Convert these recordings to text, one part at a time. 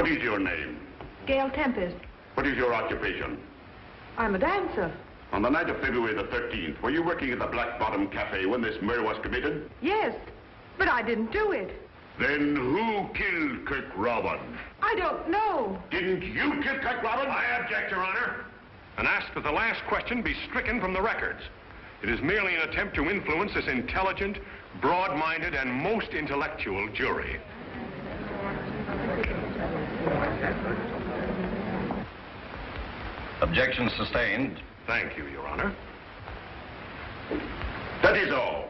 What is your name? Gail Tempest. What is your occupation? I'm a dancer. On the night of February the 13th, were you working at the Black Bottom Cafe when this murder was committed? Yes, but I didn't do it. Then who killed Kirk Robin? I don't know. Didn't you kill Kirk Robin? I object, Your Honor, and ask that the last question be stricken from the records. It is merely an attempt to influence this intelligent, broad-minded, and most intellectual jury. Objection sustained. Thank you, Your Honor. That is all.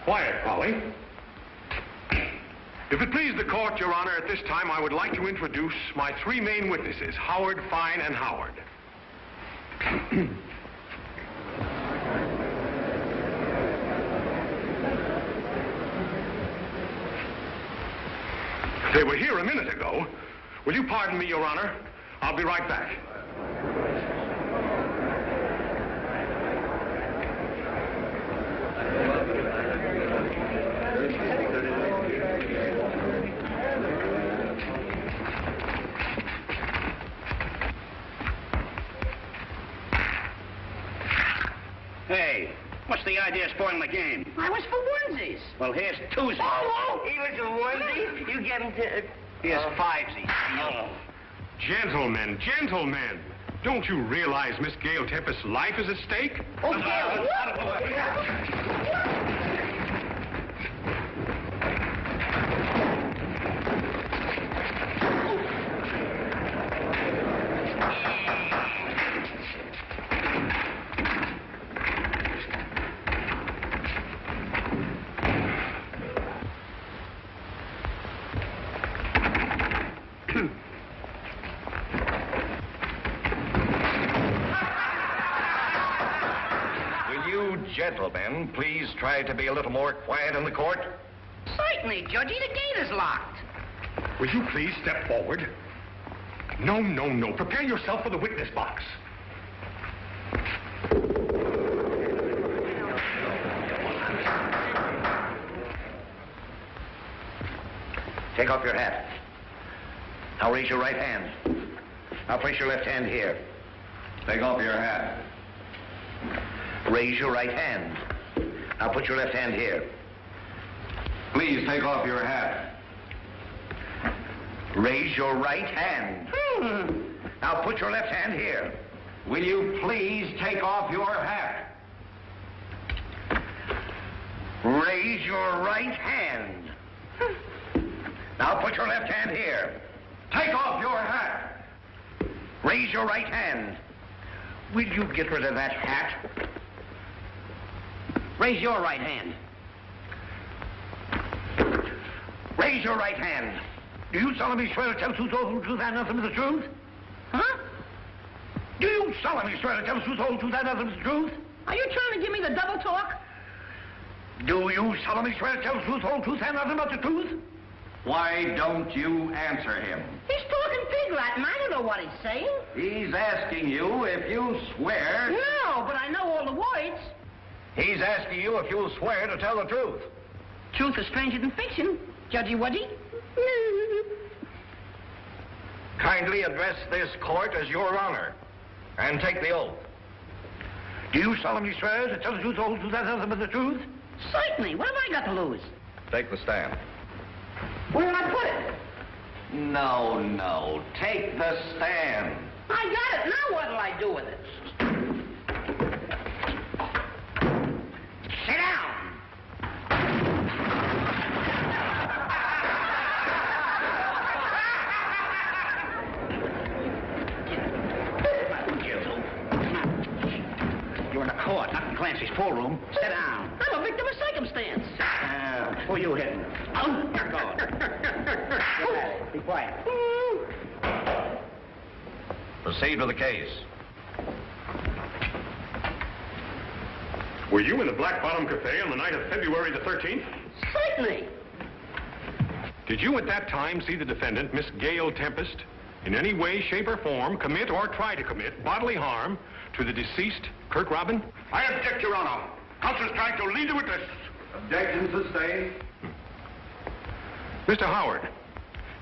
Quiet, Polly. If it please the court, Your Honor, at this time I would like to introduce my three main witnesses, Howard, Fine, and Howard. They were here a minute ago. Will you pardon me, Your Honor? I'll be right back. Hey, what's the idea of spoiling the game? I was for onesies. Well, here's twosies. Oh, he was a onesie? You get him to... Here's fivesies. Gentlemen, gentlemen, don't you realize Miss Gail Tempest's life is at stake? Oh, Gail. Gentlemen, please try to be a little more quiet in the court. Certainly, Judgy. The gate is locked. Will you please step forward? No, no, no. Prepare yourself for the witness box. Take off your hat. Now raise your right hand. Now place your left hand here. Take off your hat. Raise your right hand. Now put your left hand here. Please take off your hat. Raise your right hand. Now put your left hand here. Will you please take off your hat? Raise your right hand. Now put your left hand here. Take off your hat. Raise your right hand. Will you get rid of that hat? Raise your right hand. Raise your right hand. Do you solemnly swear to tell the truth, the whole truth, and nothing but the truth? Huh? Do you solemnly swear to tell the truth, the whole truth, and nothing but the truth? Are you trying to give me the double talk? Do you solemnly swear to tell the truth, the whole truth, and nothing but the truth? Why don't you answer him? He's talking pig Latin. I don't know what he's saying. He's asking you if you swear... No, but I know all the words. He's asking you if you'll swear to tell the truth. Truth is stranger than fiction, Judgy Wudgy. Kindly address this court as Your Honor, and take the oath. Do you solemnly swear to tell the truth, the whole truth, and nothing but the truth? Certainly. What have I got to lose? Take the stand. Where did I put it? No, no. Take the stand. I got it. Now what'll I do with it? Sit down. You're in a court, not in Clancy's pool room. Sit down. I'm a victim of circumstance. Who are you hitting? Oh, You're going. Be quiet. Proceed with the case. Were you in the Black Bottom Cafe on the night of February the 13th? Certainly. Did you at that time see the defendant, Miss Gail Tempest, in any way, shape, or form commit or try to commit bodily harm to the deceased Kirk Robin? I object, Your Honor. Counsel's trying to lead the witness. Objection sustained. Mr. Howard,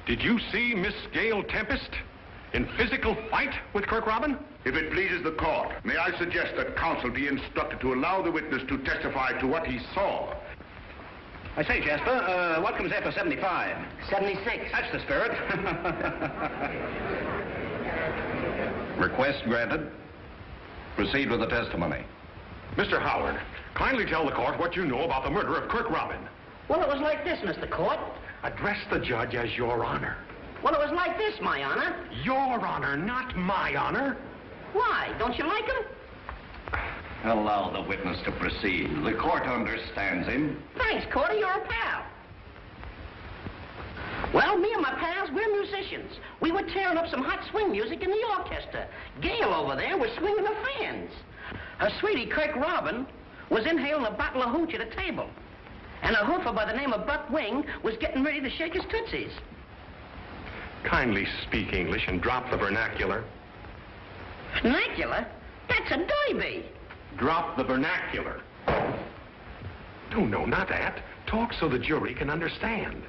did you see Miss Gail Tempest in physical fight with Kirk Robin? If it pleases the court, may I suggest that counsel be instructed to allow the witness to testify to what he saw? I say, Jasper, what comes after 75? 76. That's the spirit. Request granted. Proceed with the testimony. Mr. Howard, kindly tell the court what you know about the murder of Kirk Robin. Well, it was like this, Mr. Court. Address the judge as Your Honor. Well, it was like this, my honor. Your Honor, not my honor. Why? Don't you like him? Allow the witness to proceed. The court understands him. Thanks, Cordy. You're a pal. Well, me and my pals, we're musicians. We were tearing up some hot swing music in the orchestra. Gail over there was swinging her fans. Her sweetie, Kirk Robin, was inhaling a bottle of hooch at a table. And a hoofer by the name of Buck Wing was getting ready to shake his tootsies. Kindly speak English and drop the vernacular. Vernacular? That's a derby. Drop the vernacular. No, not that. Talk so the jury can understand.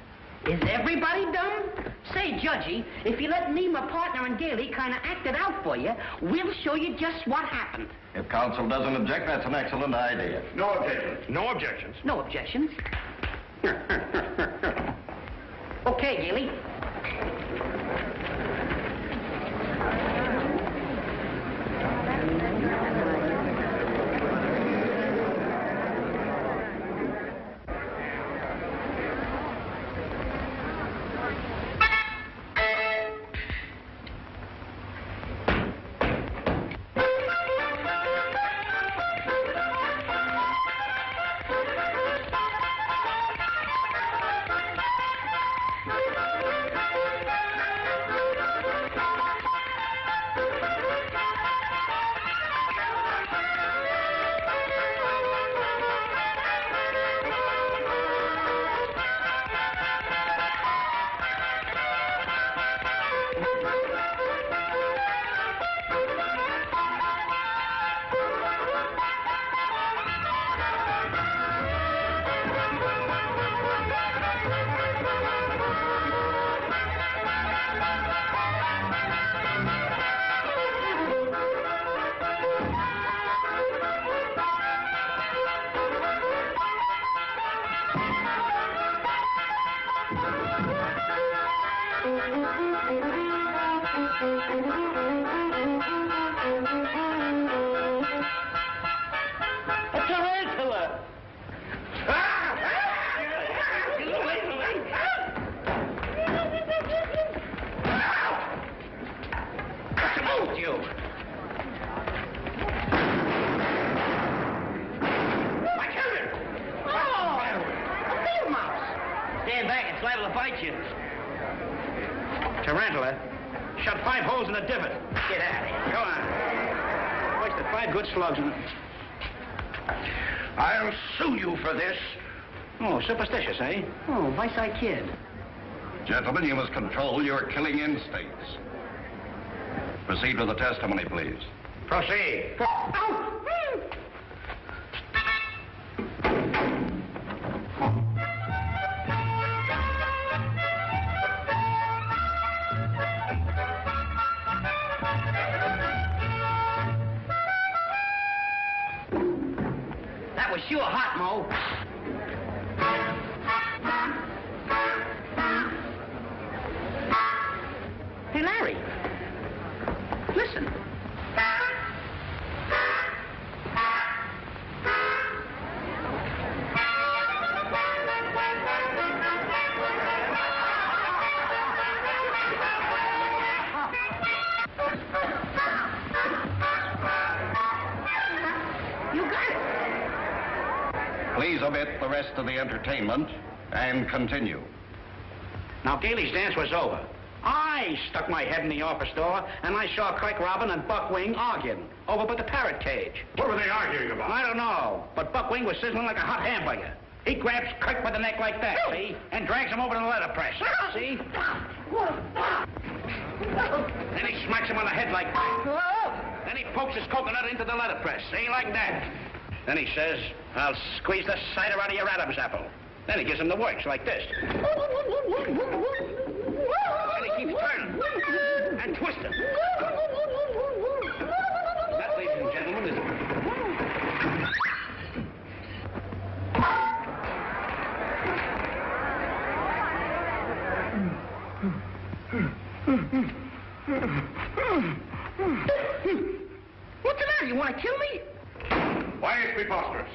Is everybody dumb? Say, Judgy, if you let me, my partner, and Gailey kind of act it out for you, we'll show you just what happened. If counsel doesn't object, that's an excellent idea. No objections. No objections. No objections. Okay, Gailey. Tarantula shot 5 holes in the divot. Get out of here. Go on. Wasted 5 good slugs in it. I'll sue you for this. Oh, superstitious, eh? Oh, Vice Kid. Gentlemen, you must control your killing instincts. Proceed with the testimony, please. Proceed. That was sure hot, Mo. Hey, Larry. Listen. You got it. Please omit the rest of the entertainment and continue. Now, Gailey's dance was over. I stuck my head in the office door, and I saw Kirk Robin and Buck Wing arguing over by the parrot cage. What were they arguing about? I don't know, but Buck Wing was sizzling like a hot hamburger. He grabs Kirk by the neck like that, see? And drags him over to the letterpress, see? Then he smacks him on the head like that. Then he pokes his coconut into the letterpress, see? Like that. Then he says, I'll squeeze the cider out of your Adam's apple. Then he gives him the works like this. And he keeps turning and twisting. That, ladies and gentlemen, is... What's the matter? You want to kill me? Why, it's preposterous.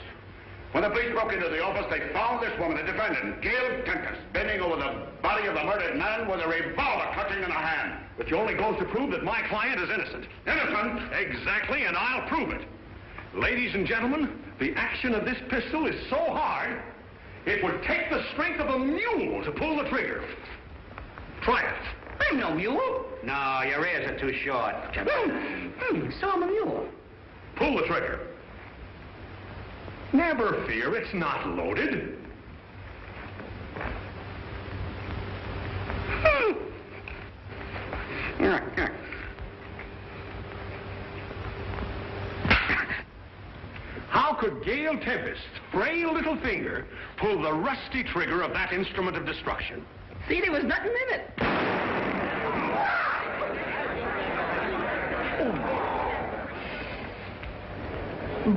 When the police broke into the office, they found this woman, the defendant, Gail Tempest, bending over the body of the murdered man with a revolver clutching in her hand. Which only goes to prove that my client is innocent. Innocent? Exactly, and I'll prove it. Ladies and gentlemen, the action of this pistol is so hard, it would take the strength of a mule to pull the trigger. Try it. I'm no mule. No, your ears are too short. So I'm a mule. Pull the trigger. Never fear, it's not loaded. How could Gail Tempest's frail little finger pull the rusty trigger of that instrument of destruction? See, there was nothing in it.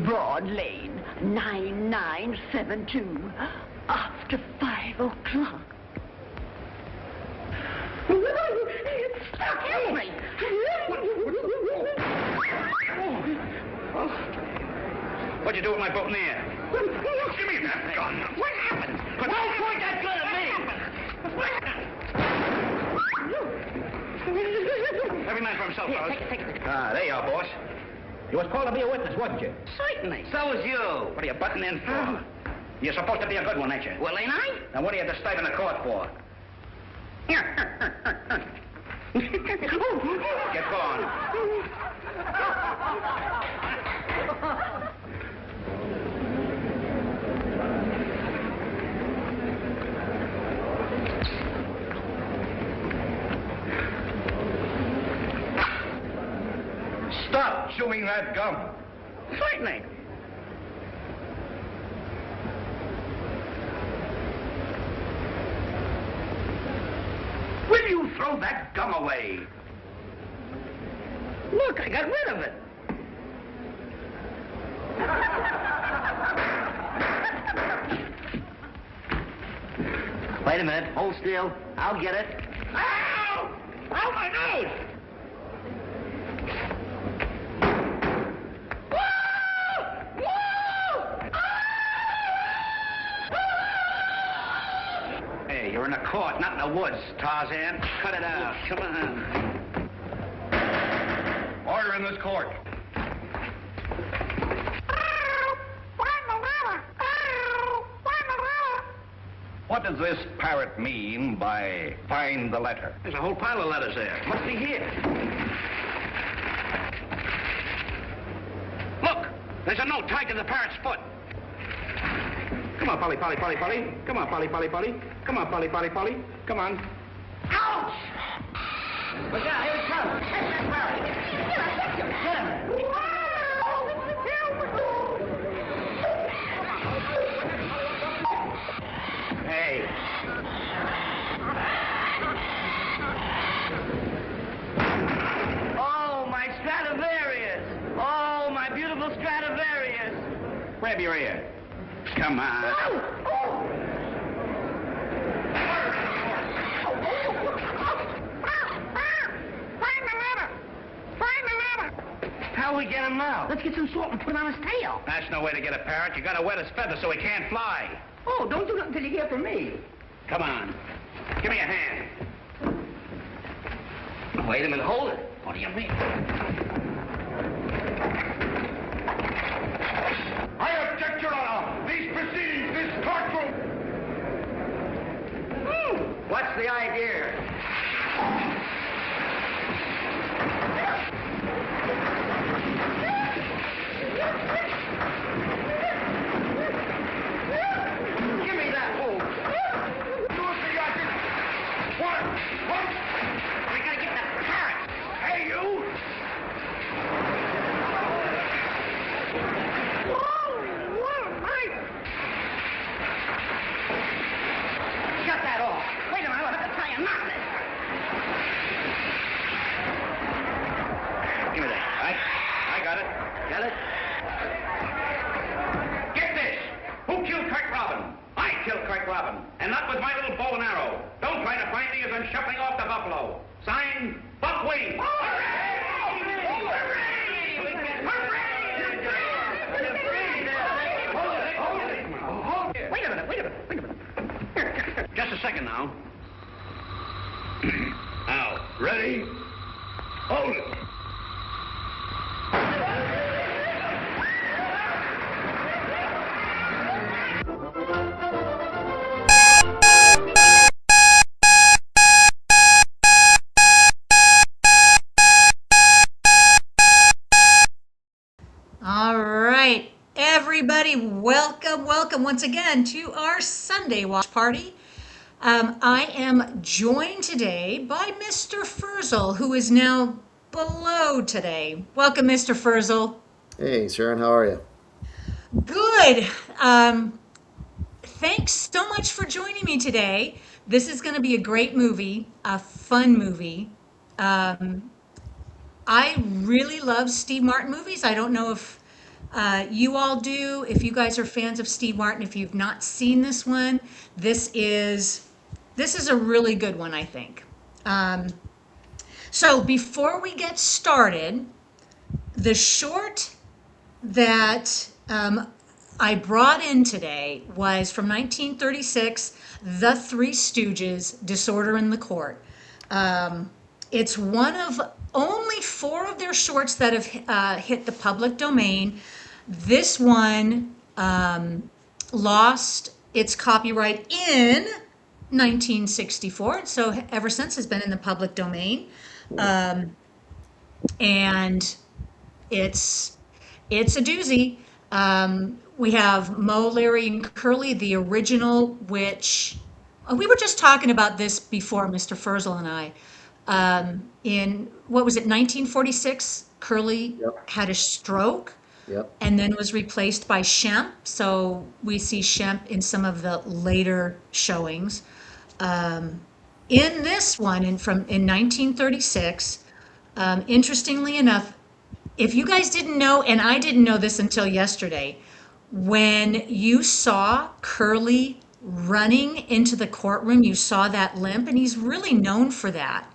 Broad Lane, 9972, after 5 o'clock. It's stuck in me. What'd you do with my boutonniere? Give me that gun. What happened? Don't point that gun at me! Every man for himself, fellas. Take it. Ah, there you are, boss. You was called to be a witness, wasn't you? Certainly. So was you. What are you butting in for? You're supposed to be a good one, ain't you? Well, ain't I? Then what are you disturbing the court for? Get going. Stop chewing that gum. Certainly. Will you throw that gum away? Look, I got rid of it. Wait a minute. Hold still. I'll get it. Ow! Ow, my nose! Hey, you're in a court, not in the woods, Tarzan. Cut it out. Come on. Order in this court. What does this parrot mean by find the letter? There's a whole pile of letters there. Must be here. Look, there's a note tied to the parrot's foot. Come on, Polly. Come on, Polly. Come on, Polly. Come on. Ouch! Look out, here it comes. Catch that parrot. Get him. Hey. Oh, my Stradivarius. Oh, my beautiful Stradivarius. Grab your ear. Come on. How we get him now? Let's get some salt and put it on his tail. That's no way to get a parrot. You gotta wet his feathers so he can't fly. Oh, don't do nothing until you hear from me. Come on. Give me a hand. Wait a minute, hold it. What do you mean? I object, Your Honor. These proceedings, this courtroom. What's the idea? Give me that hole. What? We gotta get that parrot. Hey, you! try to find me as I'm shuffling off the Buffalo. Signed, Buckwing. Wait a minute. Just a second now. Now, ready? Hold it. All right, everybody, welcome once again to our Sunday watch party. I am joined today by Mr. Furzel, who is now below today. Welcome, Mr. Furzel. Hey, Sharon, how are you? Good. Thanks so much for joining me today. This is going to be a great movie, a fun movie. I really love Steve Martin movies. I don't know if you all do, if you guys are fans of Steve Martin. If you've not seen this one, this is a really good one, I think. So before we get started, the short that I brought in today was from 1936, The Three Stooges, Disorder in the Court. It's one of only 4 of their shorts that have hit the public domain. This one lost its copyright in 1964, so ever since has been in the public domain. And it's a doozy. We have Moe, Larry, and Curly, the original, which we were just talking about this before, Mr. Furzel and I. In, what was it, 1946, Curly had a stroke. Yep. And then was replaced by Shemp. So we see Shemp in some of the later showings. In this one, in 1936, interestingly enough, if you guys didn't know, and I didn't know this until yesterday, when you saw Curly running into the courtroom, you saw that limp, and he's really known for that.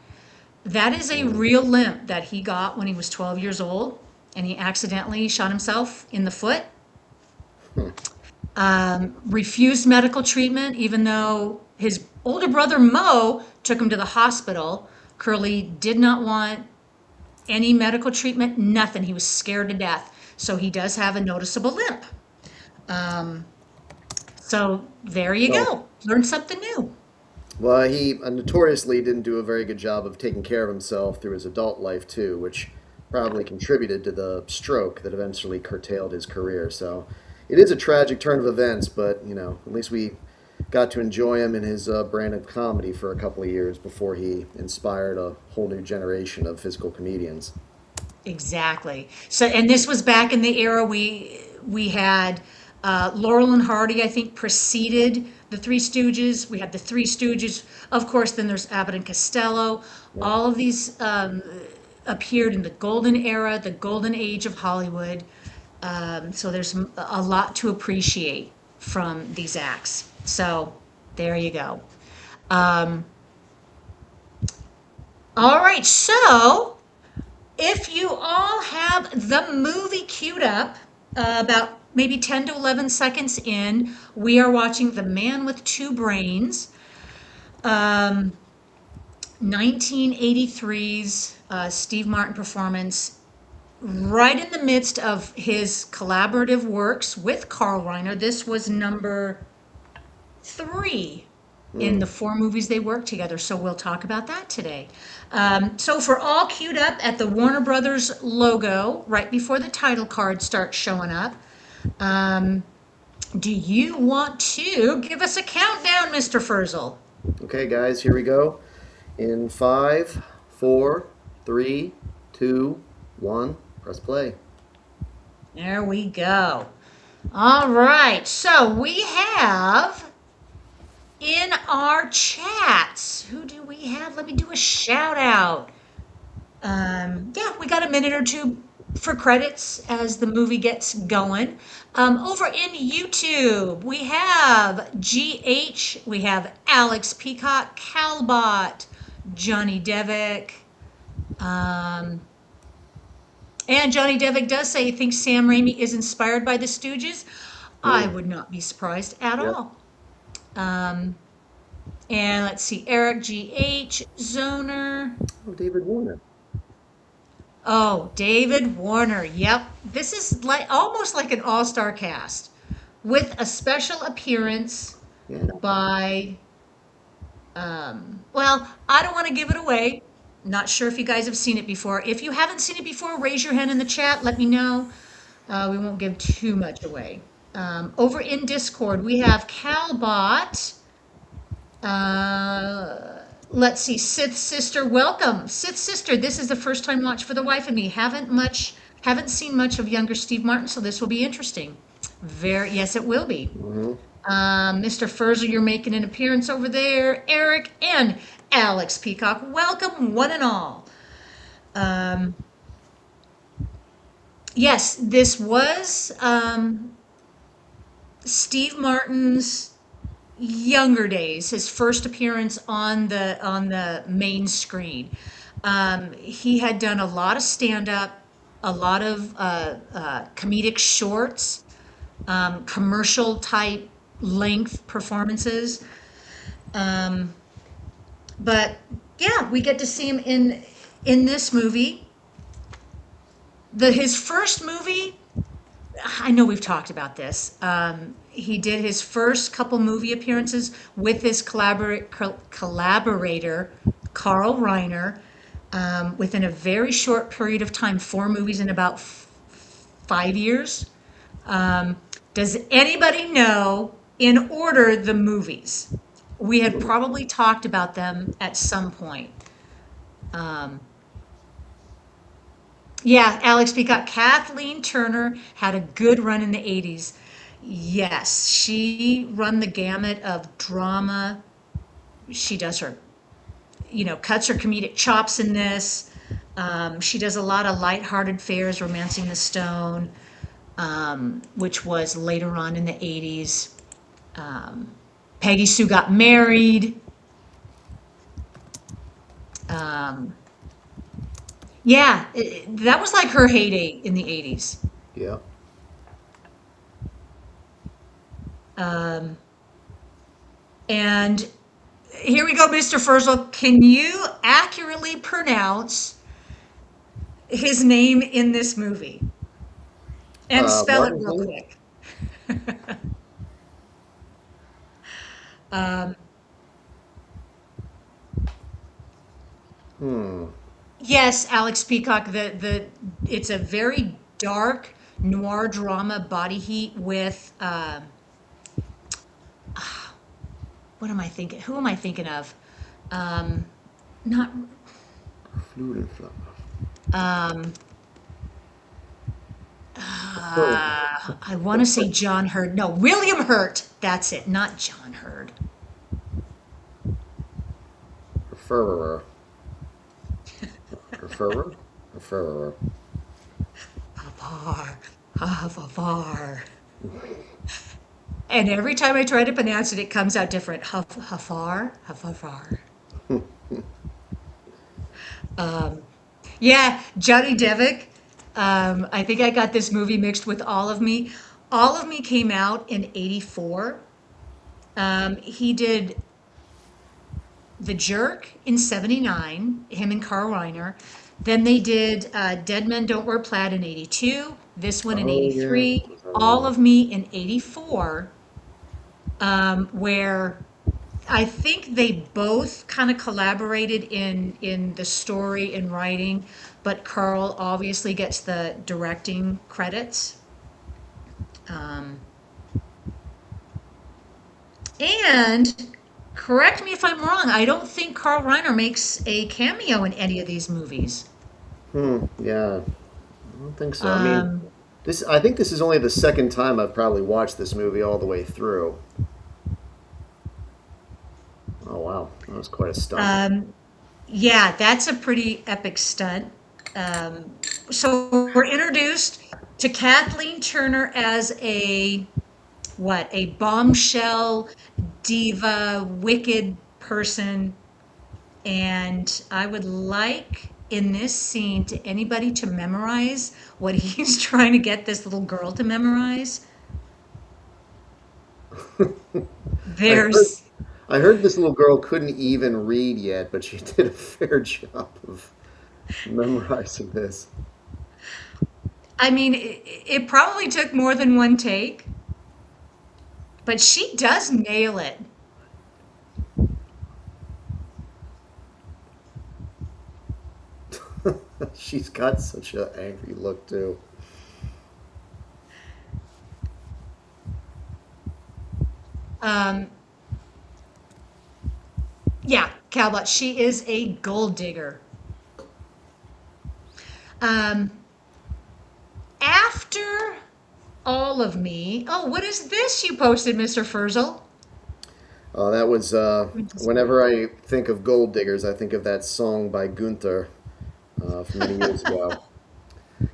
That is a real limp that he got when he was 12 years old. And he accidentally shot himself in the foot. Refused medical treatment, even though his older brother Moe took him to the hospital. Curly did not want any medical treatment, nothing. He was scared to death. So he does have a noticeable limp. So there you go. Learn something new. Well, he notoriously didn't do a very good job of taking care of himself through his adult life, too, which probably contributed to the stroke that eventually curtailed his career. So it is a tragic turn of events, but, you know, at least we got to enjoy him in his brand of comedy for a couple of years before he inspired a whole new generation of physical comedians. Exactly. So, and this was back in the era we had Laurel and Hardy, I think, preceded the Three Stooges. We had the Three Stooges. Of course, then there's Abbott and Costello. Yeah. All of these appeared in the golden era, the golden age of Hollywood. So there's a lot to appreciate from these acts. So there you go. All right, so if you all have the movie queued up, about maybe 10 to 11 seconds in, we are watching The Man with Two Brains, 1983's Steve Martin performance, right in the midst of his collaborative works with Carl Reiner. This was number 3 in the 4 movies they worked together, so we'll talk about that today. So if we're all queued up at the Warner Brothers logo right before the title card starts showing up, do you want to give us a countdown, Mr. Furzel? Okay, guys, here we go. In 5, 4, 3, 2, 1, press play. There we go. All right, so we have in our chats, who do we have? Let me do a shout out. Yeah, we got a minute or two for credits as the movie gets going. Over in YouTube, we have GH, we have Alex Peacock, Calbot, Johnny Devick. And Johnny Devick does say he thinks Sam Raimi is inspired by the Stooges. I would not be surprised at all. And let's see, Eric G.H., Zoner. Oh, David Warner. Oh, David Warner. Yep. This is like almost like an all-star cast with a special appearance by, well, I don't want to give it away. Not sure if you guys have seen it before. If you haven't seen it before, raise your hand in the chat. Let me know. We won't give too much away. Over in Discord, we have Calbot. Let's see, Sith Sister, welcome. Sith Sister, this is the first time watch for the wife and me. Haven't seen much of younger Steve Martin, so this will be interesting. Yes, it will be. Mr. Furzer, you're making an appearance over there. Eric and Alex Peacock, welcome one and all. Yes, this was Steve Martin's younger days, his first appearance on the main screen. He had done a lot of stand-up, a lot of comedic shorts, commercial type length performances. But yeah, we get to see him in this movie. His first movie, I know we've talked about this. He did his first couple movie appearances with his collaborator, Carl Reiner, within a very short period of time, 4 movies in about 5 years. Does anybody know, in order, the movies? We had probably talked about them at some point. Yeah, Alex Peacock. Kathleen Turner had a good run in the 80s. Yes, she run the gamut of drama. She does her, cuts her comedic chops in this. She does a lot of lighthearted fares, Romancing the Stone, which was later on in the 80s. Peggy Sue Got Married. Yeah, that was like her heyday in the 80s. Yeah. And here we go, Mr. Furzel. Can you accurately pronounce his name in this movie? And spell it real quick. Yes, Alex Peacock. It's a very dark noir drama, Body Heat, with what am I thinking? Who am I thinking of? Not. I want to say John Hurt. No, William Hurt. That's it. Not John Hurt. Referrer. Hafar. And every time I try to pronounce it, it comes out different. Hafar. Yeah, Johnny Devick. I think I got this movie mixed with All of Me. All of Me came out in '84. He did The Jerk in '79, him and Carl Reiner. Then they did Dead Men Don't Wear Plaid in '82, this one in '83, yeah. All of Me in '84, where I think they both kind of collaborated in the story and writing, but Carl obviously gets the directing credits. And correct me if I'm wrong, I don't think Carl Reiner makes a cameo in any of these movies. Yeah. I don't think so. I think this is only the second time I've probably watched this movie all the way through. Oh, wow. That was quite a stunt. Yeah, that's a pretty epic stunt. so we're introduced to Kathleen Turner as a bombshell, diva, wicked person. And I would like in this scene anybody to memorize what he's trying to get this little girl to memorize. I heard this little girl couldn't even read yet, but she did a fair job of memorizing this. I mean, it probably took more than one take, but she does nail it. She's got such an angry look, too. Yeah, Calbot, she is a gold digger. After All of Me, oh, what is this you posted, Mr. Furzel? That was, whenever I think of gold diggers, I think of that song by Gunther from many years ago.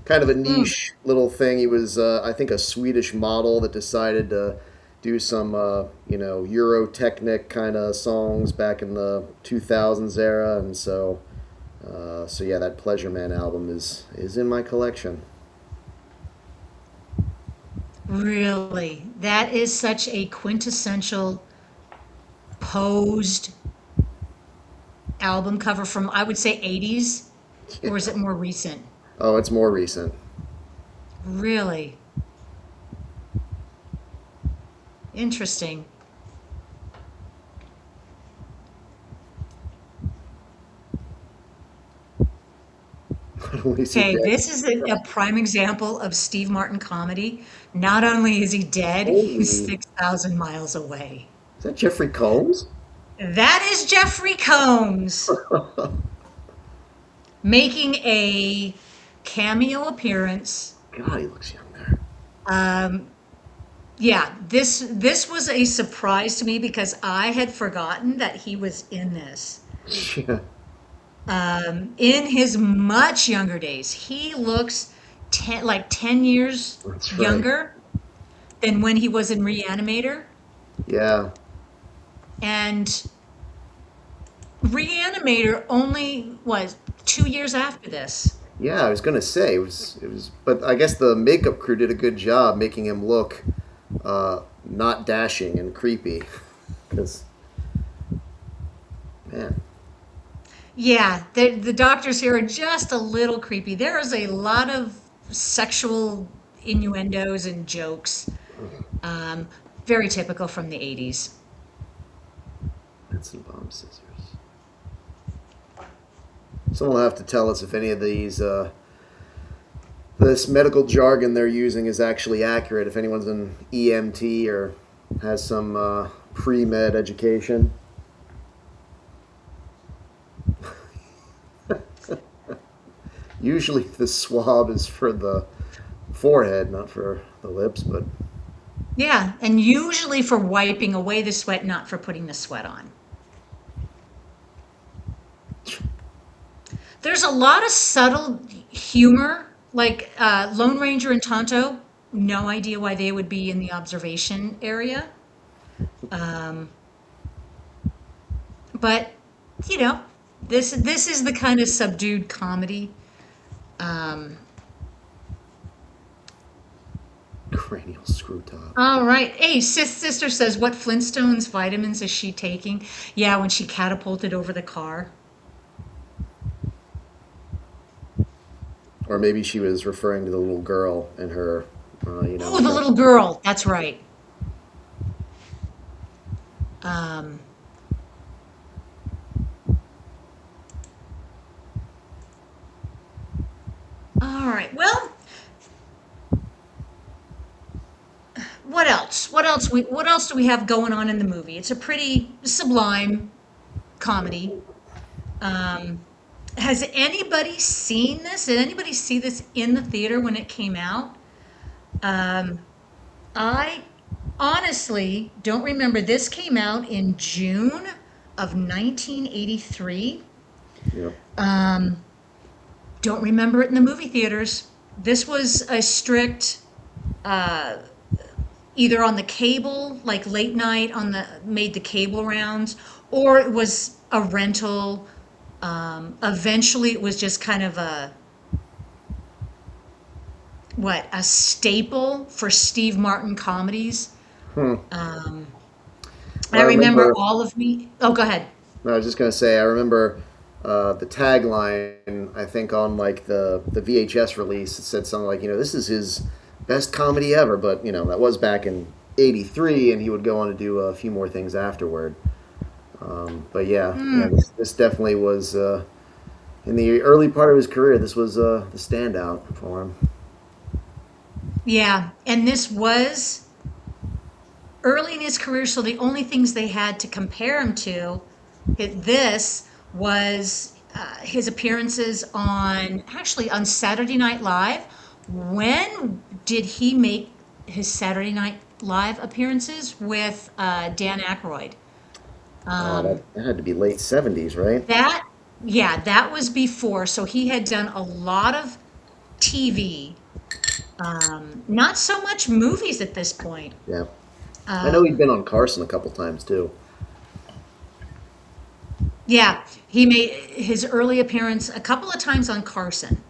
Kind of a niche little thing. He was, I think, a Swedish model that decided to do some, Eurotechnic kind of songs back in the 2000s era, and so yeah, that Pleasure Man album is in my collection. Really, that is such a quintessential posed album cover from, I would say, 80s, or is it more recent? Oh, it's more recent. Really? Interesting. Okay, this is a prime example of Steve Martin comedy. Not only is he dead, he's 6,000 miles away. Is that Jeffrey Combs? That is Jeffrey Combs. Making a cameo appearance. God, he looks young there. Yeah, this was a surprise to me because I had forgotten that he was in this. Yeah. In his much younger days, he looks 10 years younger than when he was in Reanimator. Yeah. And Reanimator only was 2 years after this. Yeah, I was gonna say it was, but I guess the makeup crew did a good job making him look not dashing and creepy. Because, man. Yeah, the doctors here are just a little creepy. There is a lot of sexual innuendos and jokes, very typical from the 80s. And some bomb scissors. Someone will have to tell us if any of these, this medical jargon they're using is actually accurate, if anyone's an EMT or has some pre-med education. Usually the swab is for the forehead, not for the lips, but... Yeah, and usually for wiping away the sweat, not for putting the sweat on. There's a lot of subtle humor, like Lone Ranger and Tonto. No idea why they would be in the observation area. But, you know, this is the kind of subdued comedy. Cranial screw top. All right. Hey, sister says, what Flintstones vitamins is she taking? Yeah, when she catapulted over the car. Or maybe she was referring to the little girl and her, Oh, the little girl. That's right. All right. Well, what else? What else do we have going on in the movie? It's a pretty sublime comedy. Has anybody seen this? Did anybody see this in the theater when it came out? I honestly don't remember. This came out in June of 1983. Yeah. don't remember it in the movie theaters. This was a strict, either on the cable, like late night made the cable rounds, or it was a rental. Eventually it was just kind of a staple for Steve Martin comedies. I remember all of me. Oh, go ahead. No, I was just going to say, I remember the tagline, I think, on like the VHS release. It said something like, this is his best comedy ever. But, that was back in '83, and he would go on to do a few more things afterward. But yeah, this definitely was, in the early part of his career, this was the standout for him. Yeah, and this was early in his career, so the only things they had to compare him to, this was his appearances on Saturday Night Live. When did he make his Saturday Night Live appearances with Dan Aykroyd? That had to be late '70s, right? That was before. So he had done a lot of TV, not so much movies at this point. Yeah. I know he'd been on Carson a couple times too. Yeah, he made his early appearance a couple of times on Carson.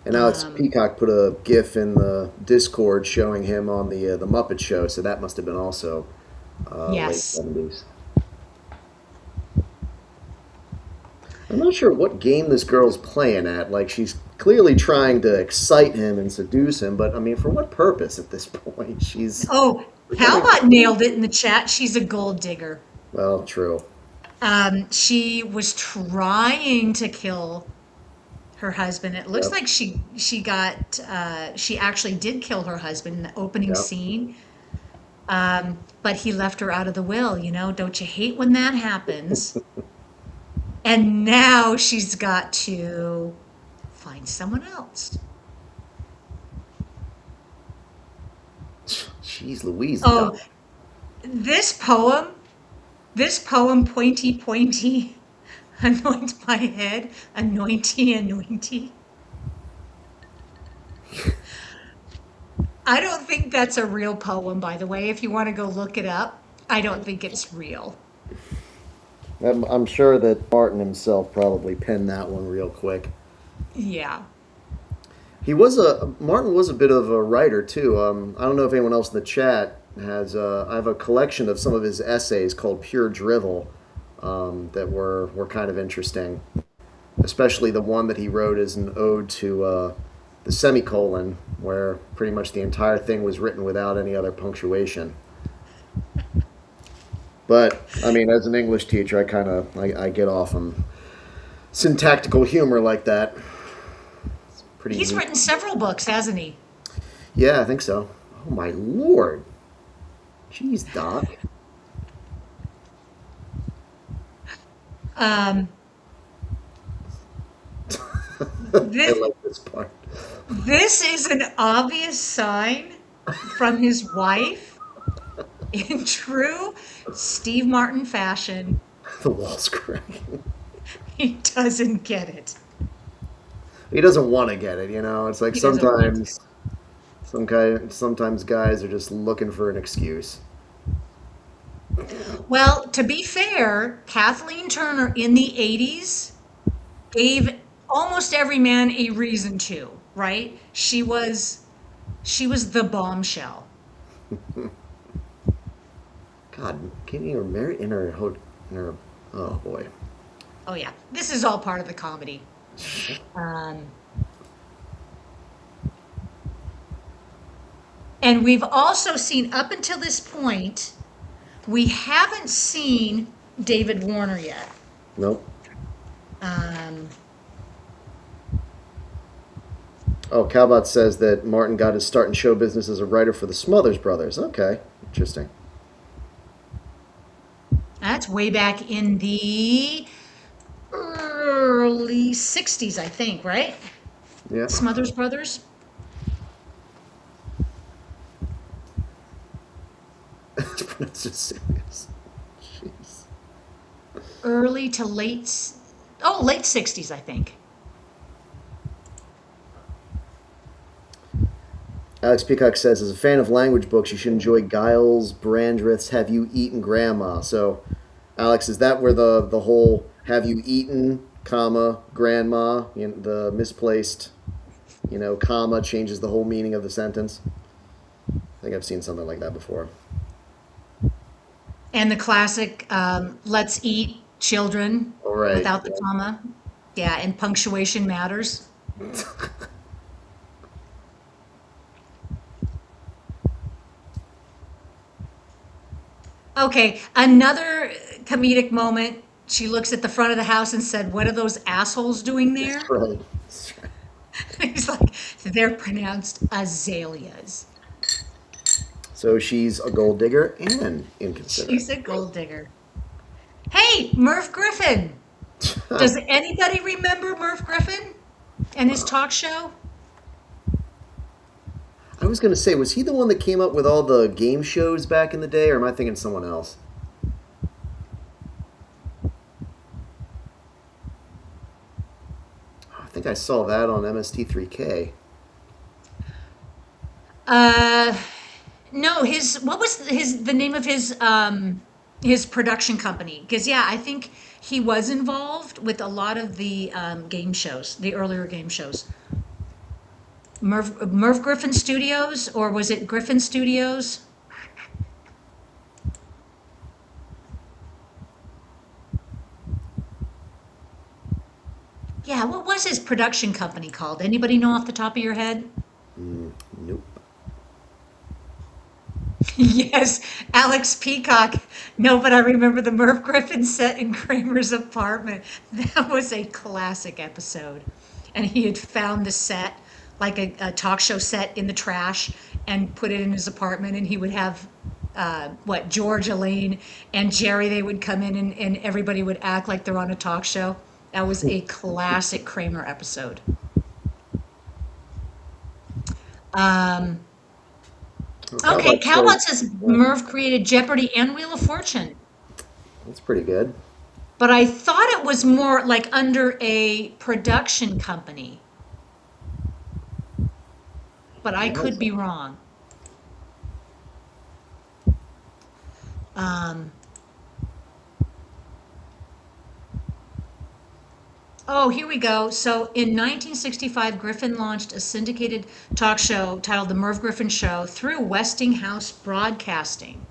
And now Peacock put a GIF in the Discord showing him on the Muppet Show, so that must have been also yes. late '70s. I'm not sure what game this girl's playing at. Like, she's clearly trying to excite him and seduce him, but I mean, for what purpose at this point? She's Halbot nailed it in the chat. She's a gold digger. Well, true. She was trying to kill her husband. It looks like she actually did kill her husband in the opening scene. But he left her out of the will. Don't you hate when that happens? And now she's got to find someone else. Jeez Louise. Oh, this poem, pointy, pointy, anoint my head, anointy, anointy. I don't think that's a real poem, by the way. If you want to go look it up, I don't think it's real. I'm sure that Martin himself probably penned that one real quick. Yeah. Martin was a bit of a writer too. I don't know if anyone else in the chat has. I have a collection of some of his essays called Pure Drivel that were kind of interesting. Especially the one that he wrote as an ode to the semicolon, where pretty much the entire thing was written without any other punctuation. But I mean, as an English teacher, I get off on syntactical humor like that. He's written several books, hasn't he? Yeah, I think so. Oh my lord! Jeez, Doc. I like this part. This is an obvious sign from his wife in true Steve Martin fashion. The wall's cracking. He doesn't get it. He doesn't want to get it, It's like sometimes guys are just looking for an excuse. Well, to be fair, Kathleen Turner in the 80s gave almost every man a reason to, right? She was the bombshell. God, can't you marry in her oh boy. Oh yeah, this is all part of the comedy. And we've also seen, up until this point, we haven't seen David Warner yet. Nope. Calbot says that Martin got his start in show business as a writer for the Smothers Brothers. Okay, interesting. That's way back in the early 60s, I think, right? Yeah. Smothers Brothers. It's just serious. Jeez. Early to late 60s, I think. Alex Peacock says, as a fan of language books, you should enjoy Giles Brandreth's Have You Eaten Grandma? So, Alex, is that where the whole have you eaten, comma, grandma, the misplaced, comma changes the whole meaning of the sentence? I think I've seen something like that before. And the classic, let's eat children without the comma. Yeah, and punctuation matters. Okay, another comedic moment. She looks at the front of the house and said, "What are those assholes doing there?" That's right. He's like, they're pronounced azaleas. So she's a gold digger and inconsiderate. She's a gold digger. Hey, Merv Griffin. Does anybody remember Merv Griffin and his talk show? I was going to say, was he the one that came up with all the game shows back in the day, or am I thinking someone else? I think I saw that on MST3K. No, what was the name of his production company? Because I think he was involved with a lot of the game shows, the earlier game shows. Merv Griffin Studios, or was it Griffin Studios? Yeah, what was his production company called? Anybody know off the top of your head? Nope. Yes, Alex Peacock. No, but I remember the Merv Griffin set in Kramer's apartment. That was a classic episode. And he had found the set, like a talk show set, in the trash and put it in his apartment. And he would have, George, Elaine, and Jerry, they would come in and everybody would act like they're on a talk show. That was a classic Kramer episode. Okay, Calbot says Merv created Jeopardy and Wheel of Fortune. That's pretty good. But I thought it was more like under a production company. But I could be wrong. Oh, here we go. So in 1965, Griffin launched a syndicated talk show titled The Merv Griffin Show through Westinghouse Broadcasting.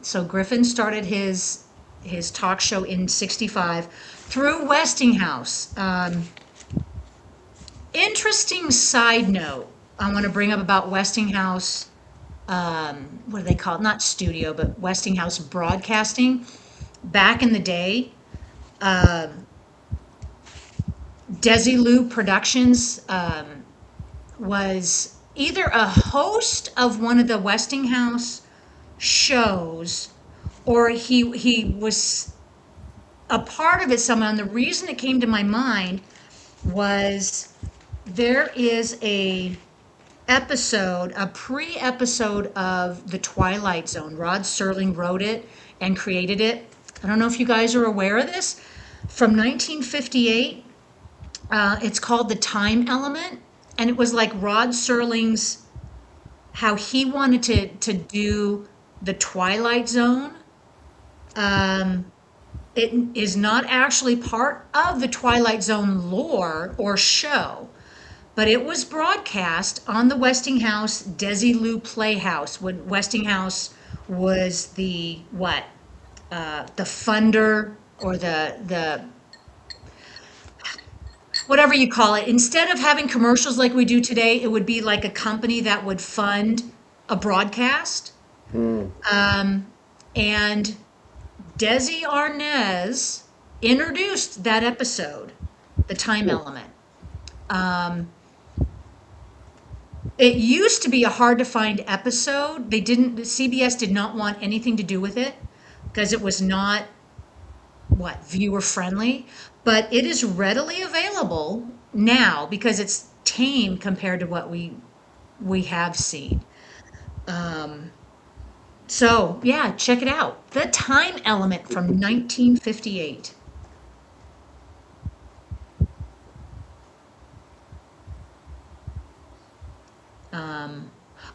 So Griffin started his talk show in 65 through Westinghouse. Interesting side note I want to bring up about Westinghouse, what do they call it? Not studio, but Westinghouse Broadcasting. Back in the day, Desilu Productions was either a host of one of the Westinghouse shows, or he was a part of it somehow. And the reason it came to my mind was there is a pre-episode of The Twilight Zone. Rod Serling wrote it and created it. I don't know if you guys are aware of this. From 1958, it's called The Time Element, and it was like Rod Serling's, how he wanted to do The Twilight Zone. It is not actually part of the Twilight Zone lore or show, but it was broadcast on the Westinghouse Desilu Playhouse when Westinghouse was the funder, or the whatever you call it. Instead of having commercials like we do today, it would be like a company that would fund a broadcast. And Desi Arnaz introduced that episode, The Time Element. It used to be a hard to find episode. CBS did not want anything to do with it because it was not viewer friendly, but it is readily available now because it's tame compared to what we have seen. So yeah, check it out. The Time Element from 1958.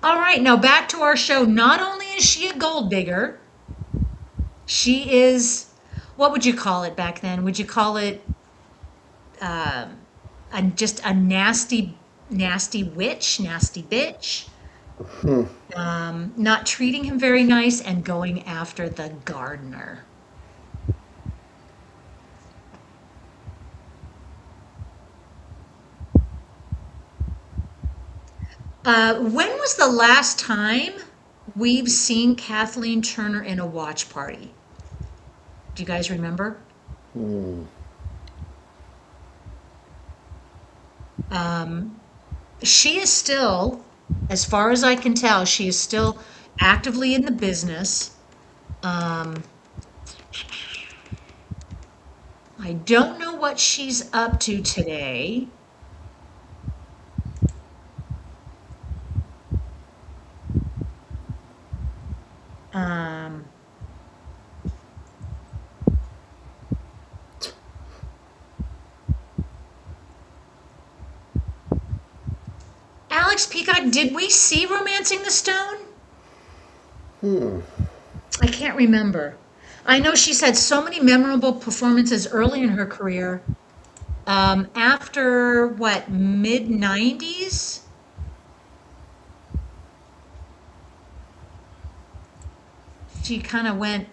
All right, now back to our show. Not only is she a gold digger, she is, what would you call it back then? Would you call it just a nasty, nasty witch, nasty bitch? Not treating him very nice and going after the gardener. When was the last time we've seen Kathleen Turner in a watch party? Do you guys remember? She is still, as far as I can tell, she is still actively in the business. I don't know what she's up to today. Alex Peacock, did we see Romancing the Stone? I can't remember. I know she's had so many memorable performances early in her career. After, what, mid-90s? She kind of went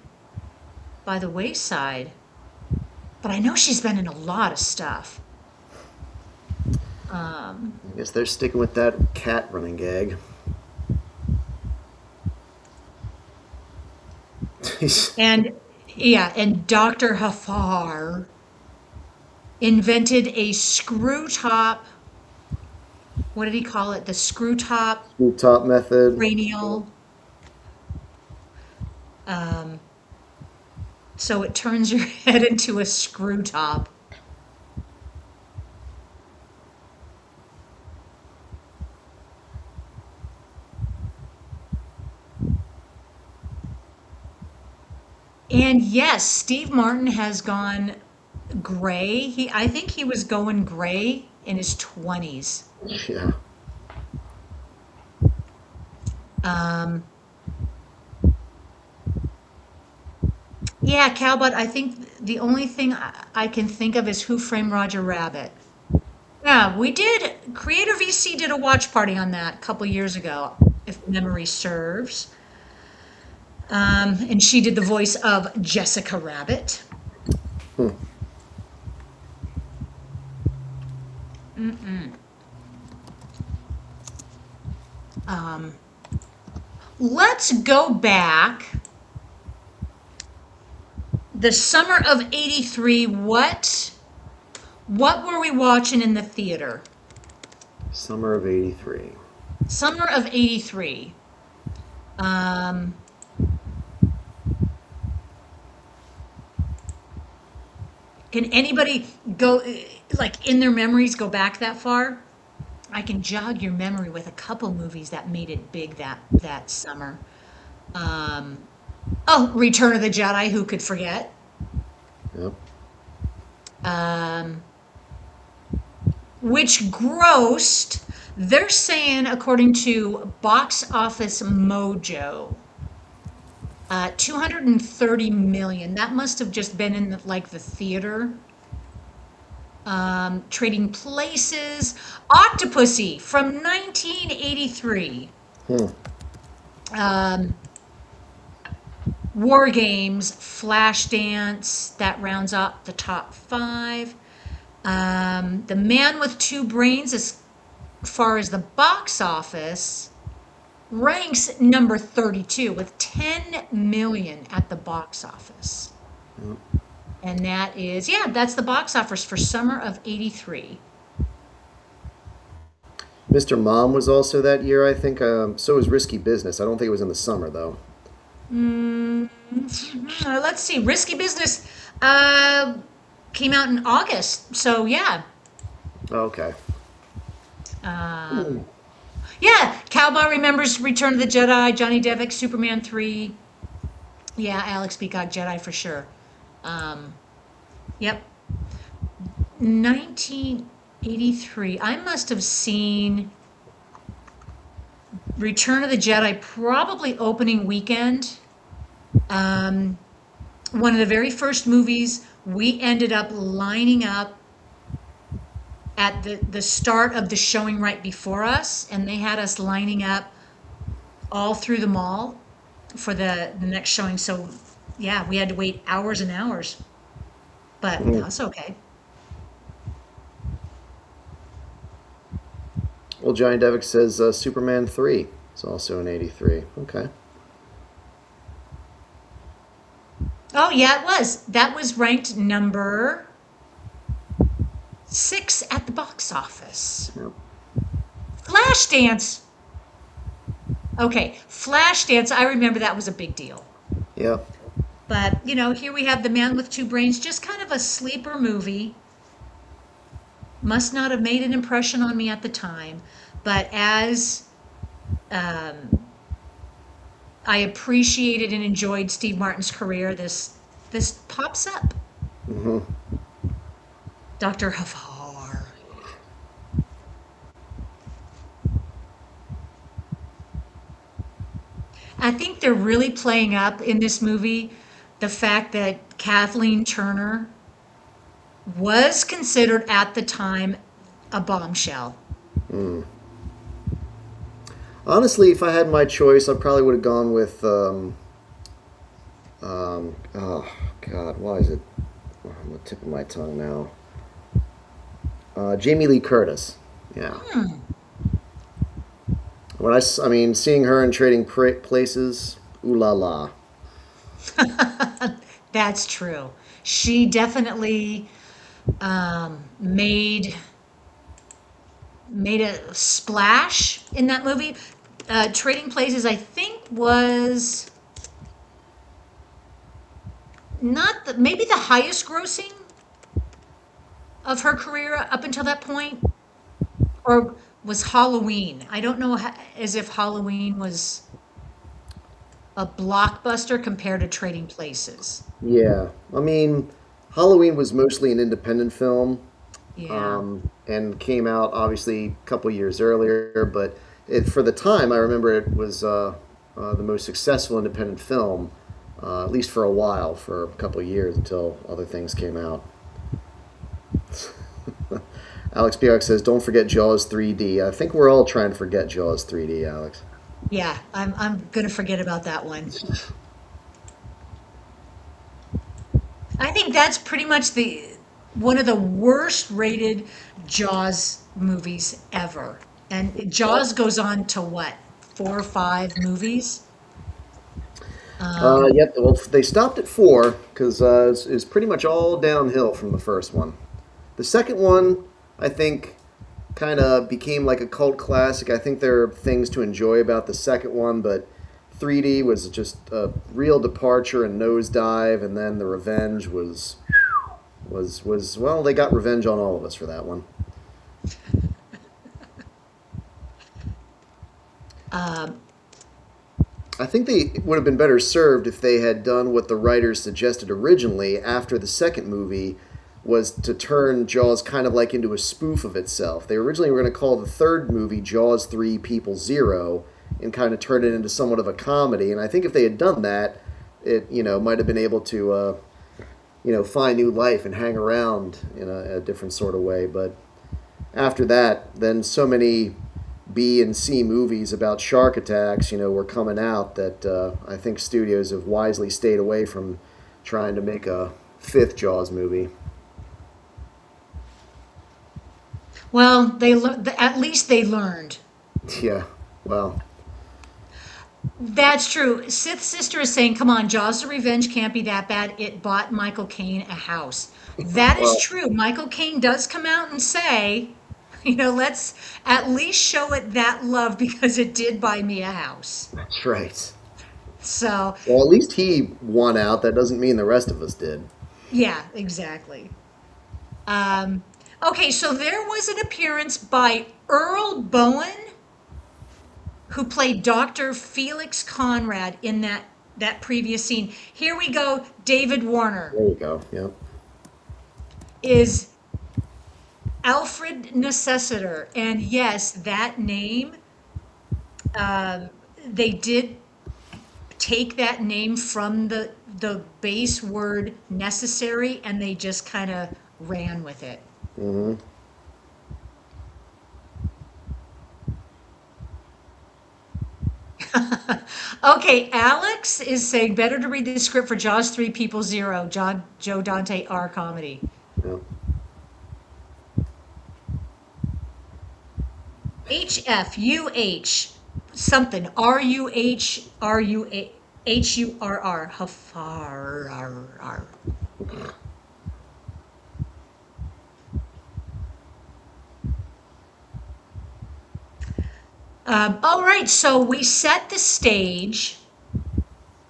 by the wayside. But I know she's been in a lot of stuff. I guess they're sticking with that cat running gag. And Dr. Hafar invented a screw top. What did he call it? The screw top method. Cranial. So it turns your head into a screw top. And yes, Steve Martin has gone gray. I think he was going gray in his 20s. Yeah. Yeah, Calbutt, I think the only thing I can think of is Who Framed Roger Rabbit. Yeah, Creator VC did a watch party on that a couple years ago, if memory serves. And she did the voice of Jessica Rabbit. Let's go back. The summer of '83. What were we watching in the theater? Summer of '83. Summer of '83. Can anybody go, like, in their memories, go back that far? I can jog your memory with a couple movies that made it big that summer. Return of the Jedi, who could forget? Yep. Which grossed, they're saying, according to Box Office Mojo, 230 million. That must have just been in the theater. Trading Places, Octopussy from 1983. War Games, Flashdance, that rounds up the top 5. The Man with Two Brains, as far as the box office, ranks number 32 with 10 million at the box office. And that is, that's the box office for summer of '83. Mr. Mom was also that year, I think. So was Risky Business. I don't think it was in the summer, though. Let's see. Risky Business came out in August, so yeah. Okay. Yeah, Cowboy remembers Return of the Jedi, Johnny Depp, Superman 3. Yeah, Alex Peacock, Jedi for sure. Yep. 1983. I must have seen Return of the Jedi, probably opening weekend. One of the very first movies, we ended up lining up at the start of the showing right before us, and they had us lining up all through the mall for the next showing. So, yeah, we had to wait hours and hours, but that's okay. Well, Giant Devic says Superman 3 is also in 83. Okay. Oh, yeah, it was. That was ranked number 6 at the box office. Yep. Flashdance. Okay, Flashdance, I remember that was a big deal. Yeah. But, you know, here we have The Man with Two Brains, just kind of a sleeper movie. Must not have made an impression on me at the time, but as I appreciated and enjoyed Steve Martin's career, this pops up. Mm-hmm. Dr. Havar. I think they're really playing up in this movie the fact that Kathleen Turner was considered at the time a bombshell. Honestly, if I had my choice, I probably would have gone with, oh, God, why is it on the tip of my tongue now? Jamie Lee Curtis. Yeah. When I mean, seeing her in Trading Places, ooh la la. That's true. She definitely made a splash in that movie. Trading Places, I think, was not maybe the highest grossing of her career up until that point, or was Halloween. I don't know as if Halloween was a blockbuster compared to Trading Places. Yeah. I mean, Halloween was mostly an independent film. Yeah. And came out obviously a couple years earlier, but for the time, I remember it was the most successful independent film, at least for a while, for a couple of years until other things came out. Alex Bjork says, "Don't forget Jaws 3D." I think we're all trying to forget Jaws 3D, Alex. Yeah, I'm gonna forget about that one. I think that's pretty much one of the worst rated Jaws movies ever. And Jaws goes on to what, 4 or 5 movies? Yep. Well, they stopped at 4 because it's pretty much all downhill from the first one. The second one, I think, kind of became like a cult classic. I think there are things to enjoy about the second one, but 3D was just a real departure and nosedive, and then The Revenge was well, they got revenge on all of us for that one. I think they would have been better served if they had done what the writers suggested originally after the second movie, was to turn Jaws kind of like into a spoof of itself. They originally were going to call the third movie Jaws 3 People Zero and kind of turn it into somewhat of a comedy. And I think if they had done that, it might have been able to find new life and hang around in a different sort of way. But after that, then so many B and C movies about shark attacks, were coming out that I think studios have wisely stayed away from trying to make a 5th Jaws movie. Well, at least they learned. Yeah, well. That's true. Sith Sister is saying, come on, Jaws the Revenge can't be that bad. It bought Michael Caine a house. That is true. Michael Caine does come out and say, let's at least show it that love because it did buy me a house. That's right. So. Well, at least he won out. That doesn't mean the rest of us did. Yeah, exactly. Okay, so there was an appearance by Earl Bowen, who played Dr. Felix Conrad in that previous scene. Here we go, David Warner. There you go, yep. Is Alfred Necessiter. And yes, that name They did take that name from the base word necessary, and they just kind of ran with it. Mm-hmm. Okay, Alex is saying better to read the script for Jaws 3 People Zero, Joe Dante R comedy. Yeah. HFUH something RUHRUHURR Hafar. All right, so we set the stage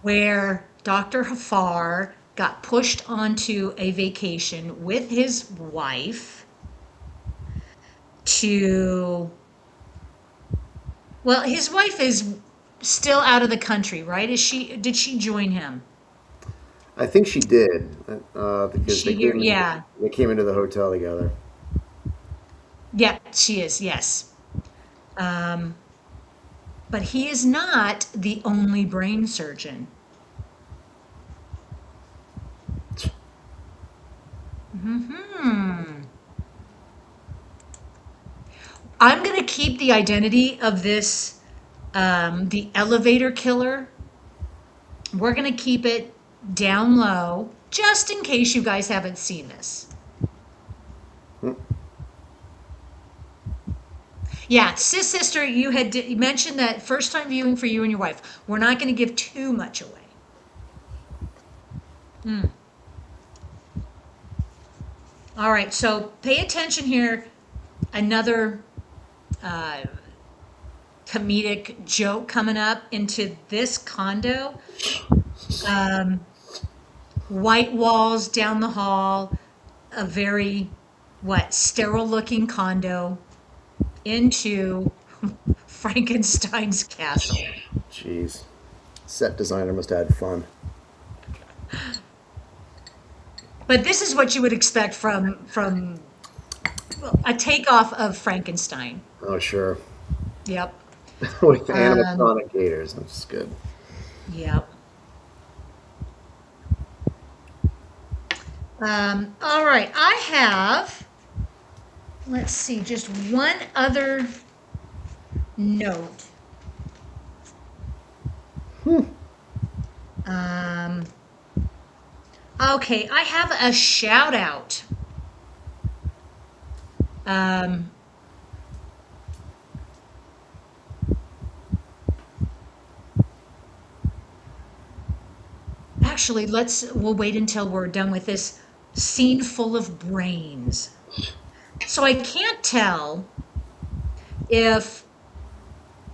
where Dr. Hafar got pushed onto a vacation with his wife to, well, his wife is still out of the country, right? Did she join him? I think she did, because Yeah. they came into the hotel together. Yeah, she is, yes. But he is not the only brain surgeon. I'm going to keep the identity of this, the elevator killer. We're going to keep it down low, just in case you guys haven't seen this. Yeah, Sis Sister, you had mentioned that first time viewing for you and your wife. We're not going to give too much away. All right, so pay attention here. Another comedic joke coming up into this condo. White walls down the hall, a very, sterile looking condo into Frankenstein's castle. Jeez. Set designer must have had fun. But this is what you would expect from a takeoff of Frankenstein. Oh, sure. Yep. With animatronic gators. That's good. Yep. All right. I have, let's see, just one other note. Okay, I have a shout out. Actually, we'll wait until we're done with this scene full of brains. So I can't tell if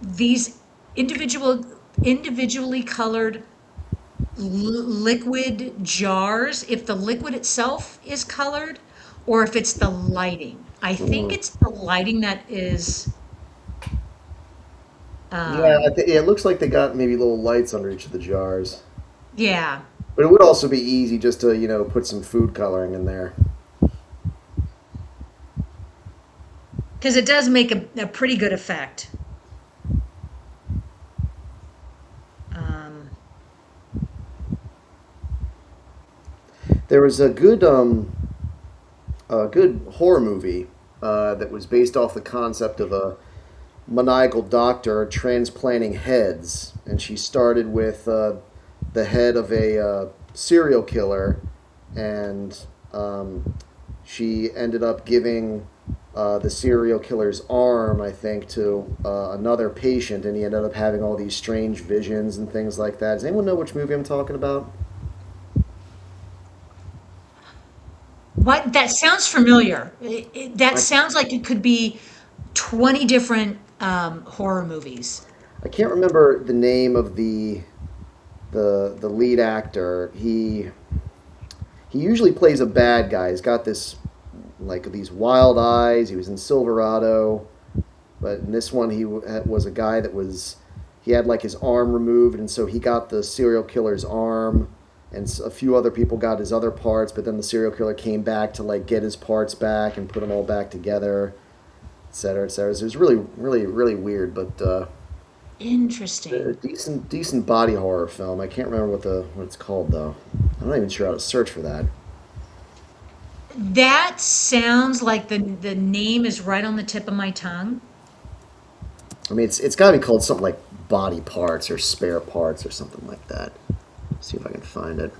these individually colored liquid jars, if the liquid itself is colored or if it's the lighting. I think it's the lighting that is. Yeah, it looks like they got maybe little lights under each of the jars. Yeah. But it would also be easy just to, put some food coloring in there. Because it does make a pretty good effect. There was a good horror movie that was based off the concept of a maniacal doctor transplanting heads, and she started with the head of a serial killer, and she ended up giving the serial killer's arm, I think, to another patient, and he ended up having all these strange visions and things like that. Does anyone know which movie I'm talking about? What? That sounds familiar. That sounds like it could be 20 different horror movies. I can't remember the name of the lead actor. He usually plays a bad guy. He's got these wild eyes. He was in Silverado, but in this one he was a guy he had his arm removed, and so he got the serial killer's arm, and a few other people got his other parts, but then the serial killer came back to get his parts back and put them all back together, etc., etc. So it was really, really, really weird, but Interesting. Decent body horror film. I can't remember what it's called though. I'm not even sure how to search for that. That sounds like the name is right on the tip of my tongue. I mean, it's got to be called something like Body Parts or Spare Parts or something like that. See if I can find it.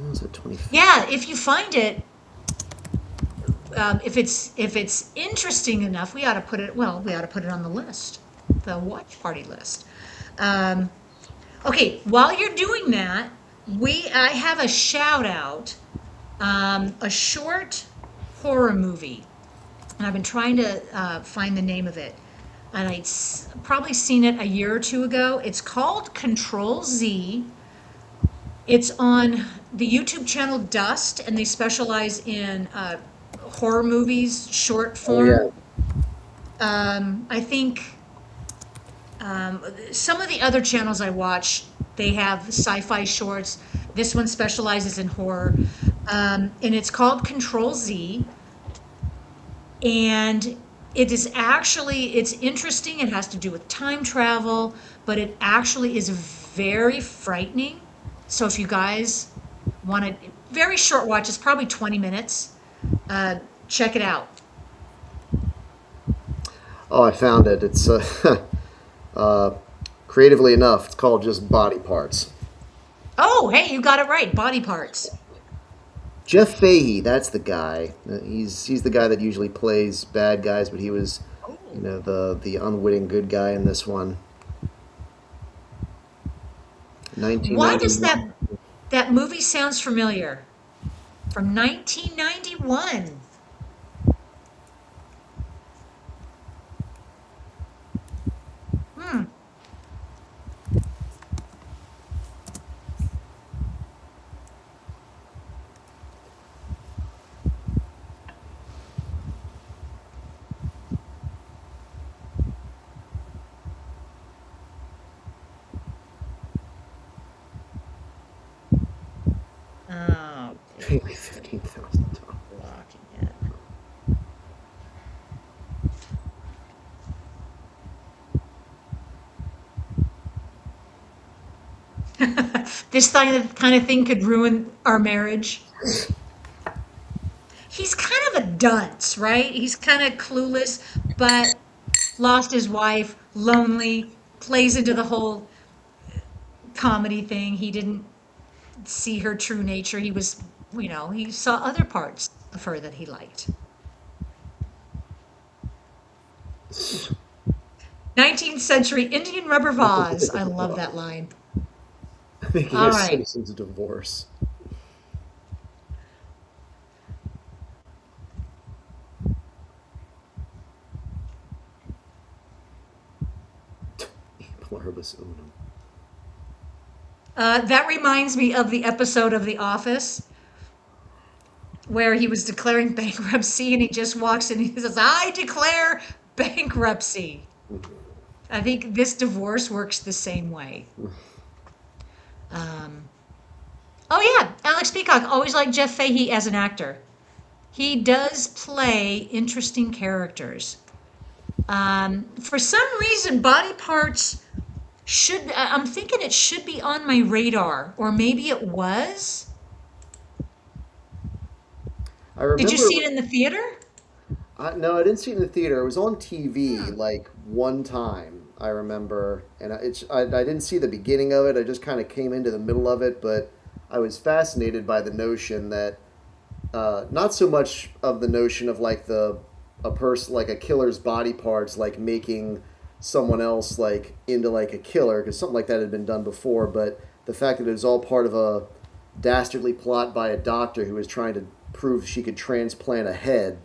Was it 25? Yeah, if you find it, if it's interesting enough, we ought to put it. Well, we ought to put it on the list, the watch party list. Okay, while you're doing that, I have a shout out, a short horror movie, and I've been trying to find the name of it, and I'd probably seen it a year or two ago. It's called Control Z. It's on the YouTube channel Dust, and they specialize in horror movies, short form. I think some of the other channels I watch, they have sci-fi shorts. This one specializes in horror, and it's called Control Z. And it's interesting. It has to do with time travel, but it actually is very frightening. So if you guys want a very short watch, it's probably 20 minutes. Check it out. Oh, I found it. It's creatively enough, it's called just Body Parts. Oh, hey, you got it right. Body Parts. Jeff Fahey, that's the guy. He's the guy that usually plays bad guys, but he was, the unwitting good guy in this one. 1991. Why does that movie sounds familiar? From 1991. Oh, Pay me $15,000. blocking it. This kind of thing could ruin our marriage. He's kind of a dunce, right? He's kind of clueless, but lost his wife, lonely, plays into the whole comedy thing. He didn't see her true nature. He was, he saw other parts of her that he liked. 19th century Indian rubber vase. I love that line. Making All a right. citizen's divorce. Pluribus unum. That reminds me of the episode of The Office where he was declaring bankruptcy and he just walks in and he says, "I declare bankruptcy." I think this divorce works the same way. Oh yeah, Alex Peacock, always liked Jeff Fahey as an actor. He does play interesting characters. For some reason, Body Parts I'm thinking it should be on my radar, or maybe it was. I remember. Did you see it in the theater? No, I didn't see it in the theater. It was on TV like one time, I remember, and I didn't see the beginning of it. I just kind of came into the middle of it, but I was fascinated by the notion that not so much of the notion of like a person, like a killer's body parts, like making someone else like into like a killer, because something like that had been done before, but the fact that it was all part of a dastardly plot by a doctor who was trying to prove she could transplant a head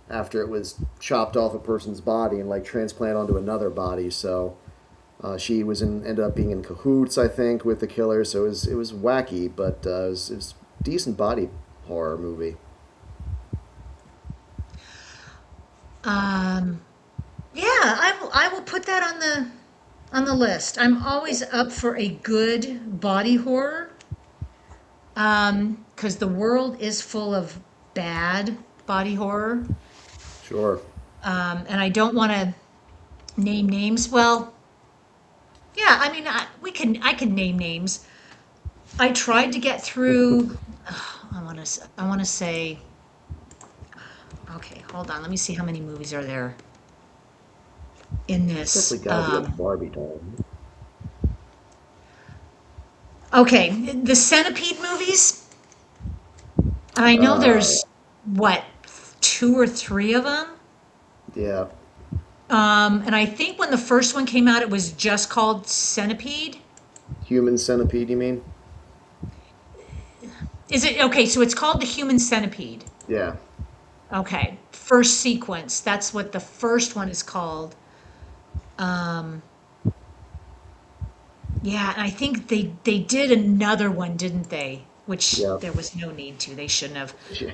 after it was chopped off a person's body and like transplant onto another body. So she ended up being in cahoots, I think, with the killer. So it was wacky, but it was a decent body horror movie. Yeah, I will put that on the list. I'm always up for a good body horror. Because the world is full of bad body horror. Sure. And I don't want to name names. Well, yeah, I mean, I can name names. I tried to get through. I want to say. Okay, hold on. Let me see how many movies are there in this. Definitely gotta be a Barbie doll. Okay, the Centipede movies. I know there's what, 2 or 3 of them. Yeah. And I think when the first one came out, it was just called Centipede. Human Centipede, you mean? Is it okay? So it's called the Human Centipede. Yeah. Okay, first sequence. That's what the first one is called. Yeah, and I think they did another one, didn't they? Which Yeah. there was no need to. They shouldn't have. Yeah.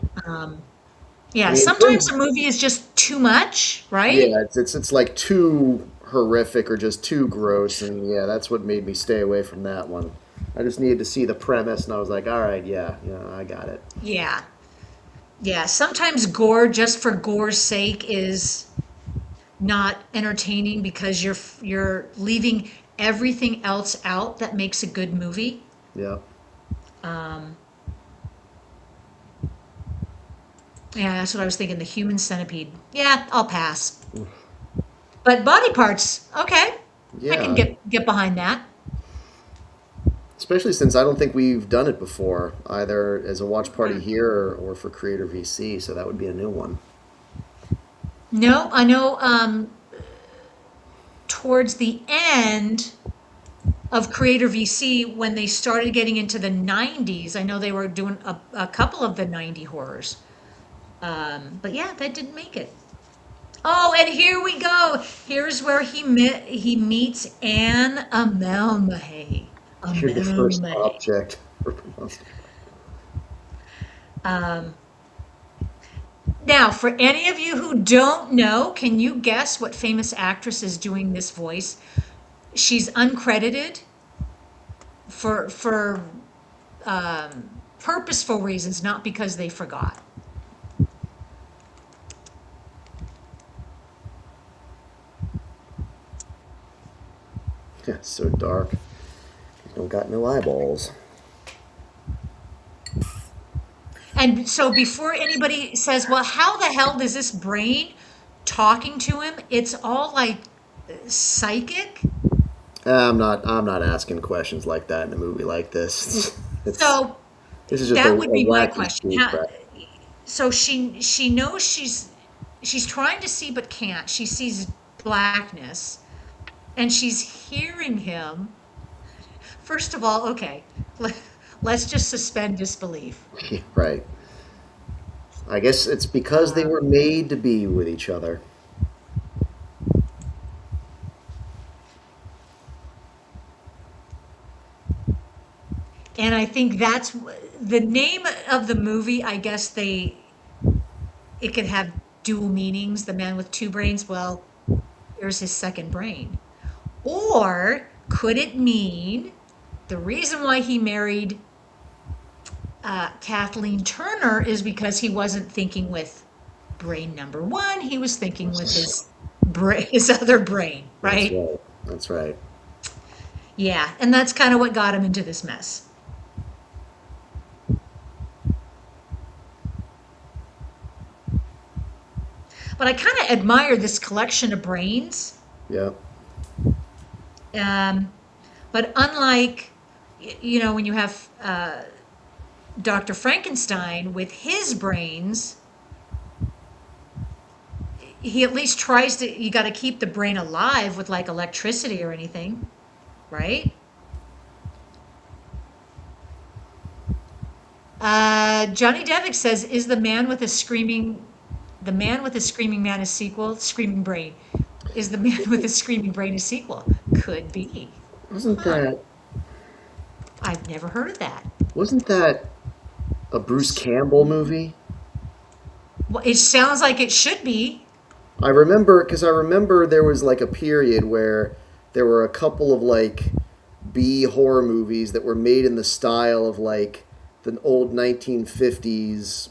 Yeah, I mean, sometimes a movie is just too much, right? Yeah, it's like too horrific or just too gross, and yeah, that's what made me stay away from that one. I just needed to see the premise, and I was like, all right, yeah, I got it. Yeah. Yeah, sometimes gore just for gore's sake is not entertaining because you're leaving everything else out that makes a good movie. Yeah. Yeah, that's what I was thinking, the Human Centipede. Yeah, I'll pass. But body parts, okay. I can Yeah. get behind that. Especially since I don't think we've done it before, either as a watch party here or for Creator VC, so that would be a new one. No, I know towards the end of Creator VC, when they started getting into the 90s, I know they were doing a couple of the 90 horrors. But yeah, that didn't make it. Oh, and here we go. Here's where he meets Anne Amelmahay. You're the first object. Now, for any of you who don't know, can you guess what famous actress is doing this voice? She's uncredited for purposeful reasons, not because they forgot. Yeah, it's so dark. You don't got no eyeballs. And so before anybody says, well, how the hell does this brain talking to him? It's all like psychic. I'm not asking questions like that in a movie like this. So this is just that would be my wacky question. spook, right? So she knows she's trying to see but can't. She sees blackness, and she's hearing him. First of all, okay, let's just suspend disbelief. Right. I guess it's because they were made to be with each other. And I think that's the name of the movie. I guess it could have dual meanings. The man with 2 brains. Well, here's his second brain. Or could it mean the reason why he married Kathleen Turner is because he wasn't thinking with brain number 1. He was thinking with his other brain, right? That's right. That's right. Yeah, and that's kind of what got him into this mess. But I kind of admire this collection of brains. Yeah. But unlike, when you have Dr. Frankenstein with his brains, he at least tries to, you got to keep the brain alive with like electricity or anything, right? Johnny Devick says, is the man with a screaming man a sequel? Screaming Brain. Is the man with a screaming brain a sequel? Could be. Wasn't that? I've never heard of that. Wasn't that a Bruce Campbell movie? Well, it sounds like it should be. I remember there was like a period where there were a couple of like B horror movies that were made in the style of like the old 1950s,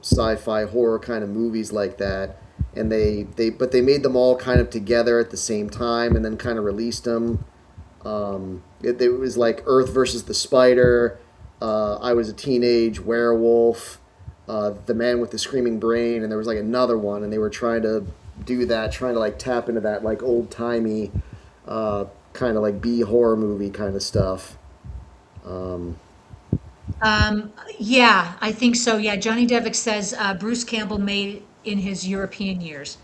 sci-fi horror kind of movies like that. And but they made them all kind of together at the same time and then kind of released them. It was like Earth versus the Spider, I Was a Teenage Werewolf, The Man with the Screaming Brain, and there was like another one, and they were trying to do that, trying to like tap into that like old-timey kind of like B horror movie kind of stuff. Yeah, I think so. Yeah, Johnny Devick says Bruce Campbell made in his European years.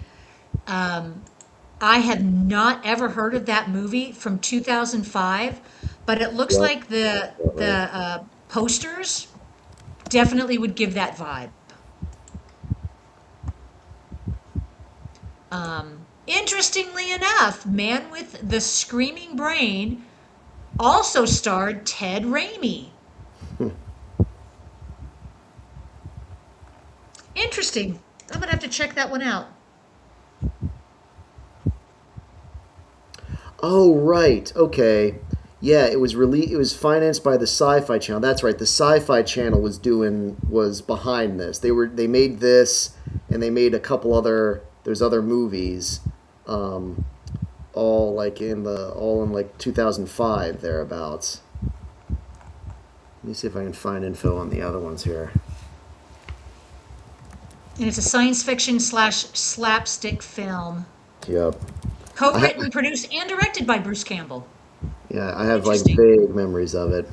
I have not ever heard of that movie from 2005, but it looks Yep. like the posters definitely would give that vibe. Interestingly enough, Man with the Screaming Brain also starred Ted Raimi. Interesting. I'm gonna have to check that one out. Oh, right. Okay. Yeah, it was financed by the Sci-Fi Channel. That's right. The Sci-Fi Channel was behind this. They made this, and they made a couple there's other movies, all in like 2005 thereabouts. Let me see if I can find info on the other ones here. And it's a science fiction / slapstick film. Yep. Co-written, produced, and directed by Bruce Campbell. Yeah, I have like Interesting. vague memories of it.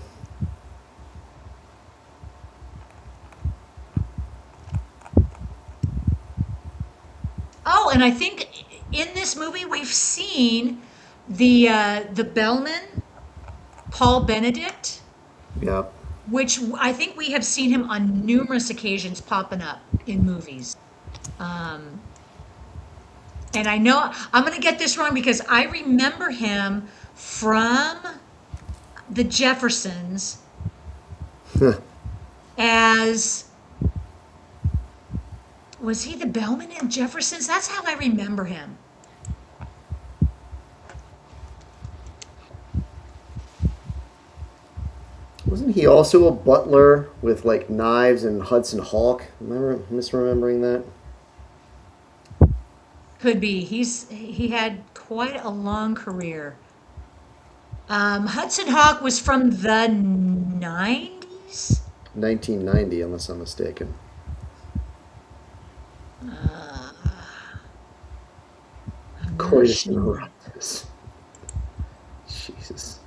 Oh, and I think in this movie we've seen the bellman, Paul Benedict, Yep. which I think we have seen him on numerous occasions popping up in movies. And I know I'm going to get this wrong because I remember him from the Jeffersons as, was he the bellman in Jeffersons? That's how I remember him. Wasn't he also a butler with like knives and Hudson Hawk? Remember misremembering that? Could be. He had quite a long career. Hudson Hawk was from the 90s. 1990, unless I'm mistaken. Coitus interruptus. Jesus.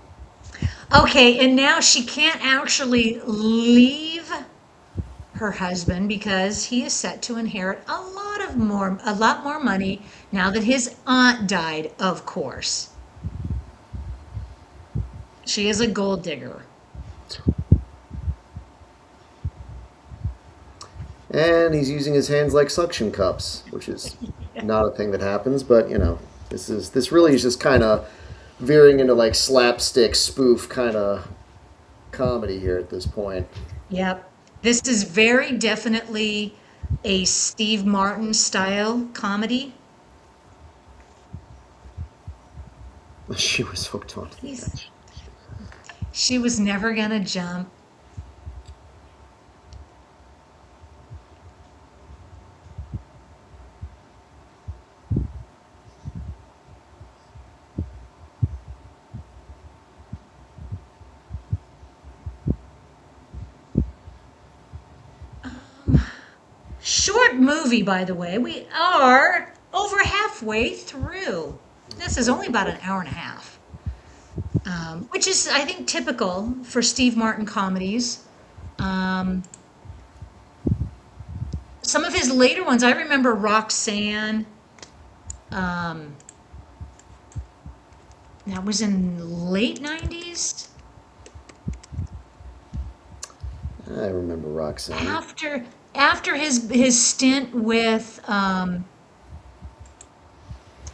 Okay, and now she can't actually leave her husband because he is set to inherit a lot more money now that his aunt died, of course. She is a gold digger. And he's using his hands like suction cups, which is not a thing that happens, but this really is just kind of veering into like slapstick spoof kind of comedy here at this point. Yep. This is very definitely a Steve Martin style comedy. She was hooked on. She was never gonna jump. Short movie, by the way. We are over halfway through. This is only about an hour and a half, which is, I think, typical for Steve Martin comedies. Some of his later ones, I remember Roxanne. That was in late 90s. I remember Roxanne. After his stint with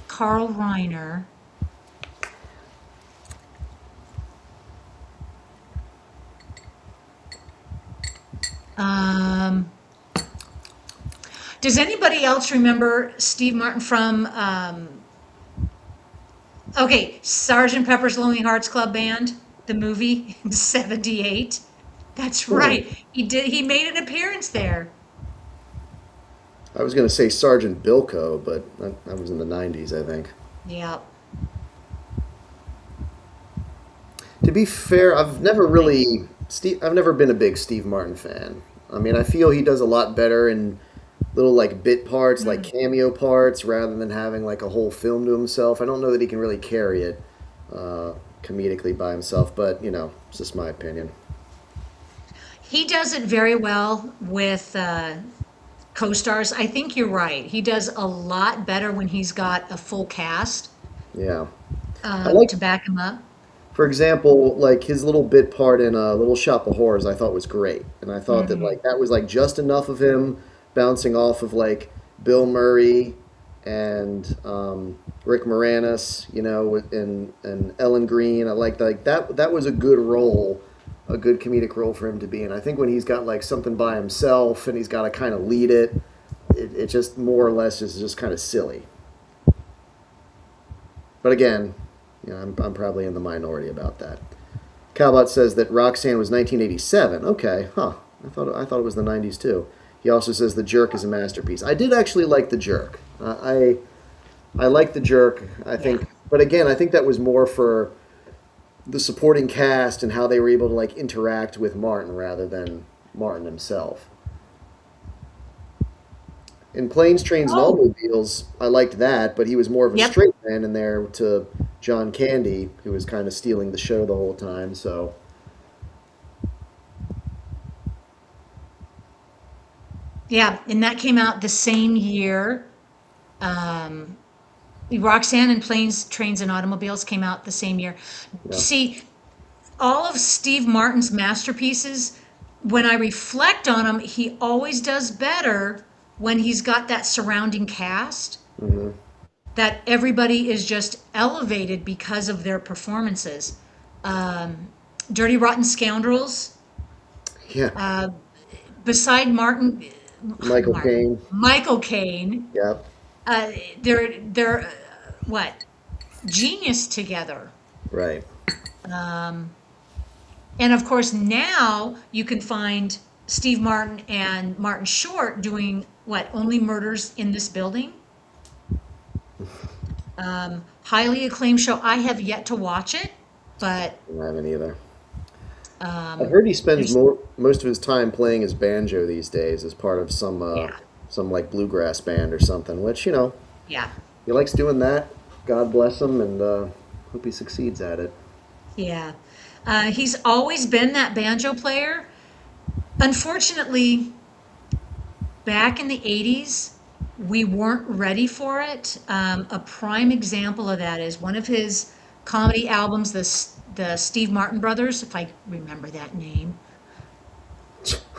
Carl Reiner. Does anybody else remember Steve Martin from Sergeant Pepper's Lonely Hearts Club Band, the movie in '78? That's right. He did. He made an appearance there. I was going to say Sergeant Bilko, but that was in the 90s, I think. Yeah. To be fair, I've never been a big Steve Martin fan. I mean, I feel he does a lot better in little like bit parts, like cameo parts, rather than having like a whole film to himself. I don't know that he can really carry it comedically by himself, but it's just my opinion. He does it very well with co-stars. I think you're right. He does a lot better when he's got a full cast Yeah. to back him up. For example, like his little bit part in Little Shop of Horrors, I thought was great, and I thought that like that was like just enough of him bouncing off of like Bill Murray and Rick Moranis, and Ellen Green. I liked like that. That was a good role, a good comedic role for him to be in. I think when he's got like something by himself and he's got to kind of lead it, it just more or less is just kind of silly. But again, I'm probably in the minority about that. Calbot says that Roxanne was 1987. Okay, huh? I thought it was the 90s too. He also says The Jerk is a masterpiece. I did actually like The Jerk. I like The Jerk. I think, but again, I think that was more for the supporting cast and how they were able to like interact with Martin rather than Martin himself. In Planes, Trains, and Automobiles, I liked that, but he was more of a straight man in there to John Candy, who was kind of stealing the show the whole time. So, yeah, and that came out the same year. Roxanne and Planes, Trains, and Automobiles came out the same year. See, all of Steve Martin's masterpieces, when I reflect on them, he always does better when he's got that surrounding cast, that everybody is just elevated because of their performances. Dirty Rotten Scoundrels. Yeah. Beside Martin. Michael Caine. Michael Caine. Yep. They're what? Genius together. Right. And of course now you can find Steve Martin and Martin Short doing what? Only Murders in This Building. Highly acclaimed show. I have yet to watch it, but I haven't either. I heard he spends most of his time playing his banjo these days as part of some like bluegrass band or something. Which he likes doing that. God bless him, and hope he succeeds at it. Yeah, he's always been that banjo player. Unfortunately, back in the 80s, we weren't ready for it. A prime example of that is one of his comedy albums, the Steve Martin Brothers, if I remember that name.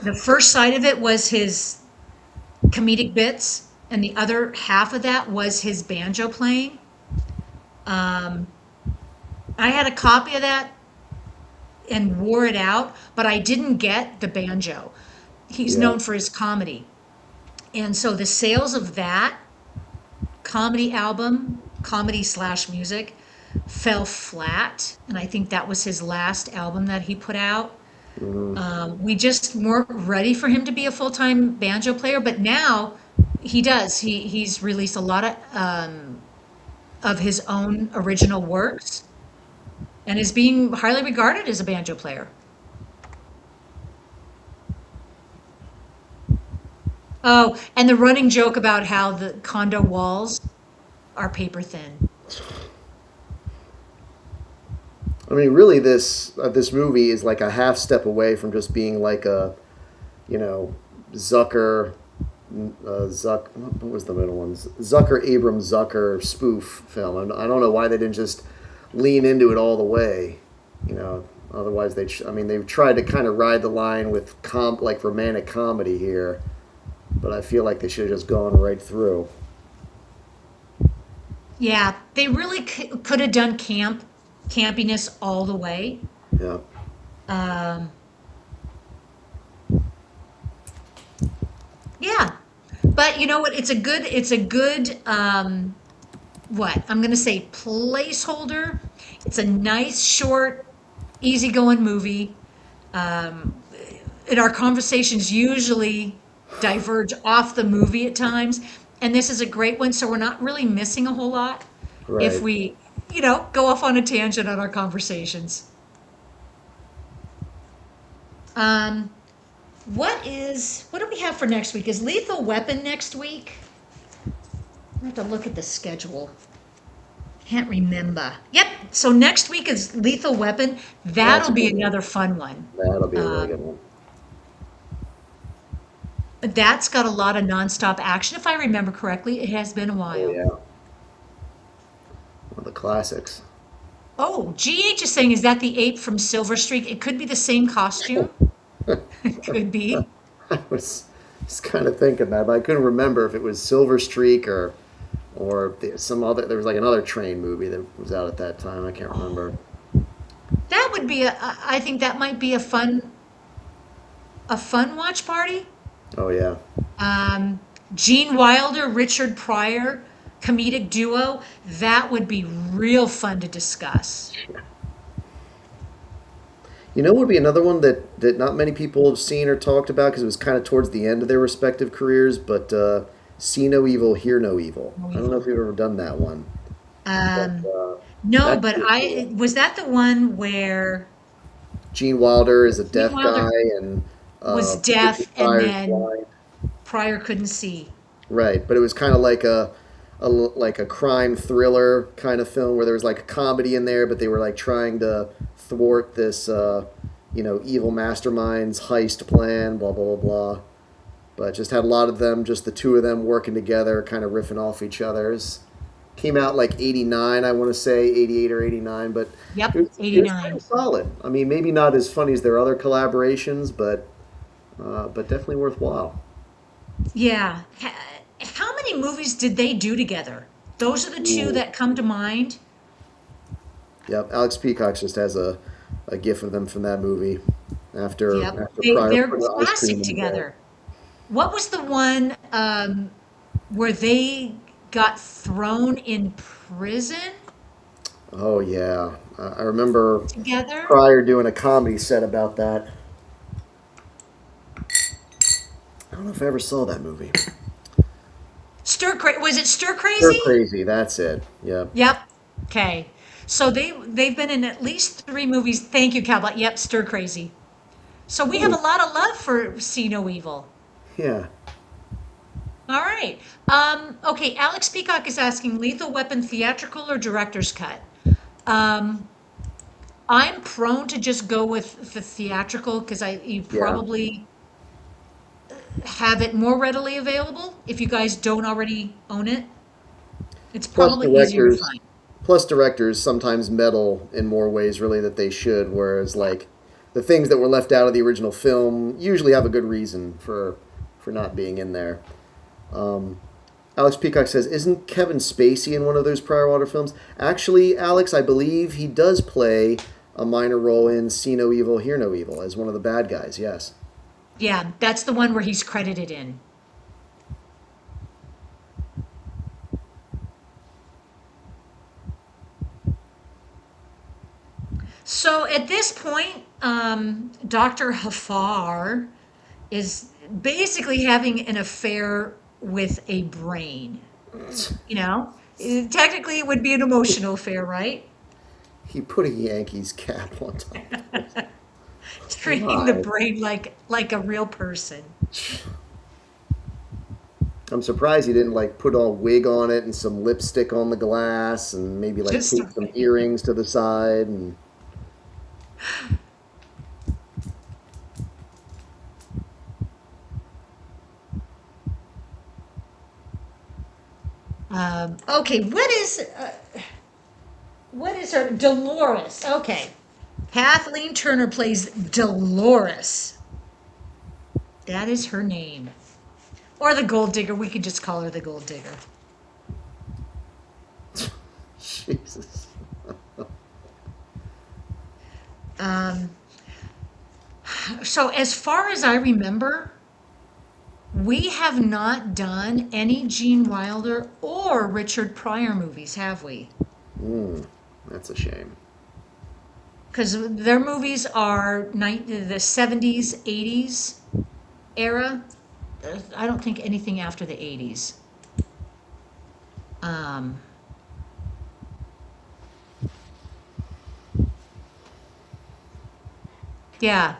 The first side of it was his comedic bits, and the other half of that was his banjo playing. I had a copy of that and wore it out, but I didn't get the banjo. He's known for his comedy. And so the sales of that comedy album, comedy/music, fell flat. And I think that was his last album that he put out. We just weren't ready for him to be a full-time banjo player, but now he does. He's released a lot of his own original works and is being highly regarded as a banjo player. Oh, and the running joke about how the condo walls are paper thin. I mean, really, this movie is like a half step away from just being like a, Zucker, what was the middle one? Zucker, Abram Zucker spoof film. I don't know why they didn't just lean into it all the way, Otherwise, they've tried to kind of ride the line with like romantic comedy here, but I feel like they should have just gone right through. Yeah, they really could have done campiness all the way. Yeah. Yeah, but you know what? It's a good what I'm gonna say placeholder. It's a nice, short, easygoing movie. and our conversations usually diverge off the movie at times, and this is a great one, so we're not really missing a whole lot if Right. we, go off on a tangent on our conversations. Um, what do we have for next week? Is Lethal Weapon next week? I have to look at the schedule. Can't remember. Yep. So next week is Lethal Weapon. That'll be another fun one. That'll be a really good one. That's got a lot of nonstop action, if I remember correctly. It has been a Oh, while. yeah. One of the classics. Oh, GH is saying, is that the ape from Silver Streak? It could be the same costume. It could be. I was just kind of thinking that, but I couldn't remember if it was Silver Streak or some other. There was like another train movie that was out at that time. I can't remember. That would be I think that might be a fun watch party. Oh yeah. Gene Wilder, Richard Pryor, comedic duo. That would be real fun to discuss. You know, what would be another one that not many people have seen or talked about because it was kind of towards the end of their respective careers, but See No Evil, Hear No Evil. I don't know if you've ever done that one. No, that's but pretty cool. was that the one where Gene Wilder is a deaf Wilder guy and was deaf Richard and Pryor's then blind. Pryor couldn't see? Right, but it was kind of like like a crime thriller kind of film where there was like a comedy in there, but they were like trying to thwart this evil mastermind's heist plan, blah blah blah blah. But just had a lot of them, just the two of them working together, kind of riffing off each other's. Came out like 89, I want to say 88 or 89, but Yep, it was 89. pretty solid. I mean, maybe not as funny as their other collaborations, but definitely worthwhile. Yeah. How many movies did they do together? Those are the two that come to mind. Yep, Alex Peacock just has a gif of them from that movie after Yep. Pryor They're put the ice cream classic in the together. What was the one where they got thrown in prison bowl. Oh yeah, I remember together? Pryor doing a comedy set about that. I don't know if I ever saw that movie. Was it Stir Stir Crazy? Crazy, that's it. Yep. Yep. Okay. So they've been in at least 3 movies. Thank you, Cowboy. Yep, Stir Crazy. So we have a lot of love for See No Evil. Yeah. All right. Okay, Alex Peacock is asking Lethal Weapon theatrical or director's cut? I'm prone to just go with the theatrical because you probably have it more readily available if you guys don't already own it. It's probably easier to find. Plus, directors sometimes meddle in more ways, really, that they should. Whereas, like, the things that were left out of the original film usually have a good reason for not being in there. Alex Peacock says, "Isn't Kevin Spacey in one of those Pryor films?" Actually, Alex, I believe he does play a minor role in See No Evil, Hear No Evil as one of the bad guys. Yes. Yeah, that's the one where he's credited in. So at this point, Dr. Hafar is basically having an affair with a brain. Technically it would be an emotional affair, right? He put a Yankees cap on top. Treating the brain like a real person. I'm surprised he didn't like put a wig on it and some lipstick on the glass and maybe like Just take some earrings to the side and. Okay, what is her Dolores? Okay, Kathleen Turner plays Dolores. That is her name, or the Gold Digger. We could just call her the Gold Digger. Jesus. So as far as I remember, we have not done any Gene Wilder or Richard Pryor movies, have we? That's a shame. because their movies are the 70s, 80s era. I don't think anything after the 80s. Yeah.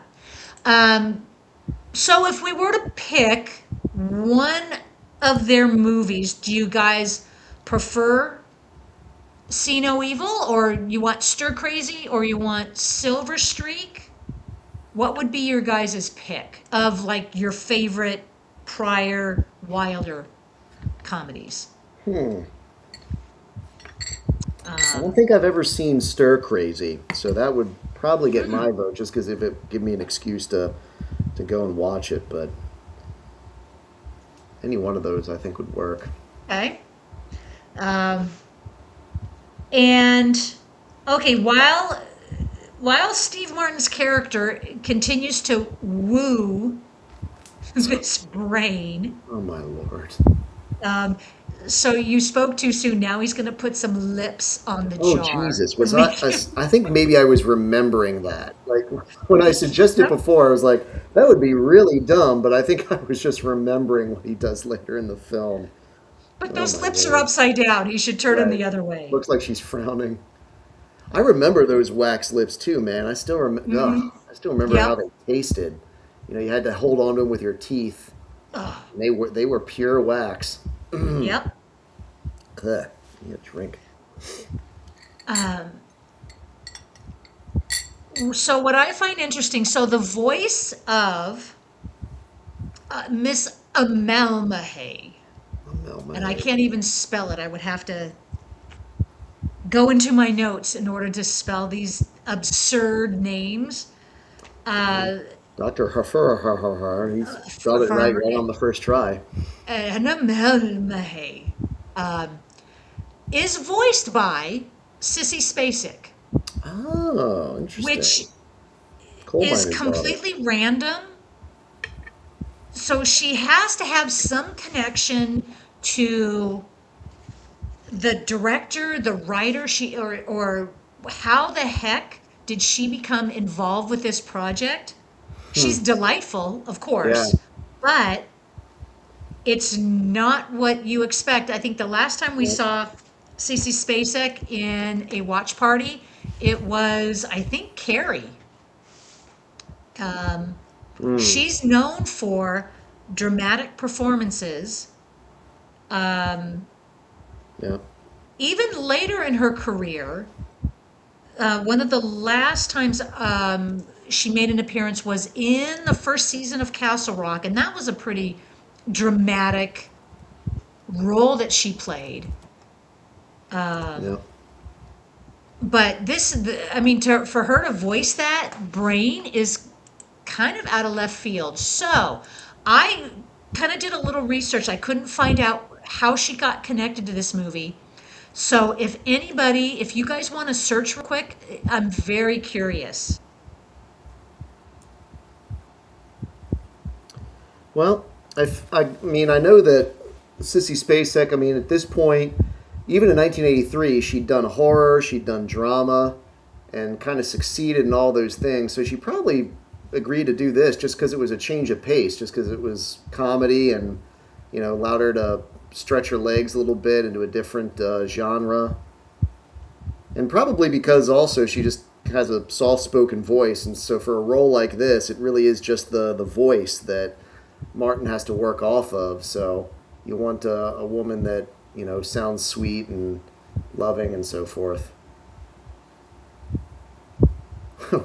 So if we were to pick one of their movies, do you guys prefer See No Evil, or you want Stir Crazy, or you want Silver Streak? What would be your guys' pick of like your favorite prior Wilder comedies? I don't think I've ever seen Stir Crazy, so that would probably get my vote, just because if it give me an excuse to go and watch it. But any one of those I think would work. Okay. And okay, while Steve Martin's character continues to woo this brain. Oh my lord. So you spoke too soon. Now he's going to put some lips on the Oh jar. Jesus! Was I think maybe I was remembering that. Like when I suggested before, I was like, that would be really dumb. But I think I was just remembering what he does later in the film. But Oh those my lips are Lord. upside down. He should turn them Right. the other way. Looks like she's frowning. I remember those wax lips too, man. I still remember. I still remember Yep. how they tasted. You know, you had to hold on to them with your teeth. Ugh. And they were pure wax. Yep. Ugh. You drink. So what I find interesting, so the voice of Miss Amalmahay, and I can't even spell it. I would have to go into my notes in order to spell these absurd names. Dr. Harfur, he spelled it right on the first try. Amalmahay is voiced by Sissy Spacek, Oh, interesting. which Coal is miner's daughter. completely random. So she has to have some connection to the director, the writer, or how the heck did she become involved with this project? She's delightful, of course, Yeah. but it's not what you expect. I think the last time we saw Cece Spacek in a watch party, it was, I think, Carrie. She's known for dramatic performances. Yeah. Even later in her career, one of the last times she made an appearance was in the first season of Castle Rock, and that was a pretty dramatic role that she played. Yeah. But for her to voice that brain is kind of out of left field. So I kind of did a little research. I couldn't find out how she got connected to this movie. So if you guys want to search real quick, I'm very curious. Well, I mean, I know that Sissy Spacek, I mean, at this point, even in 1983, she'd done horror, she'd done drama, and kind of succeeded in all those things. So she probably agreed to do this just because it was a change of pace, just because it was comedy and, you know, allowed her to stretch her legs a little bit into a different genre. And probably because also she just has a soft-spoken voice. And so for a role like this, it really is just the voice that Martin has to work off of. So you want a woman that, you know, sounds sweet and loving and so forth.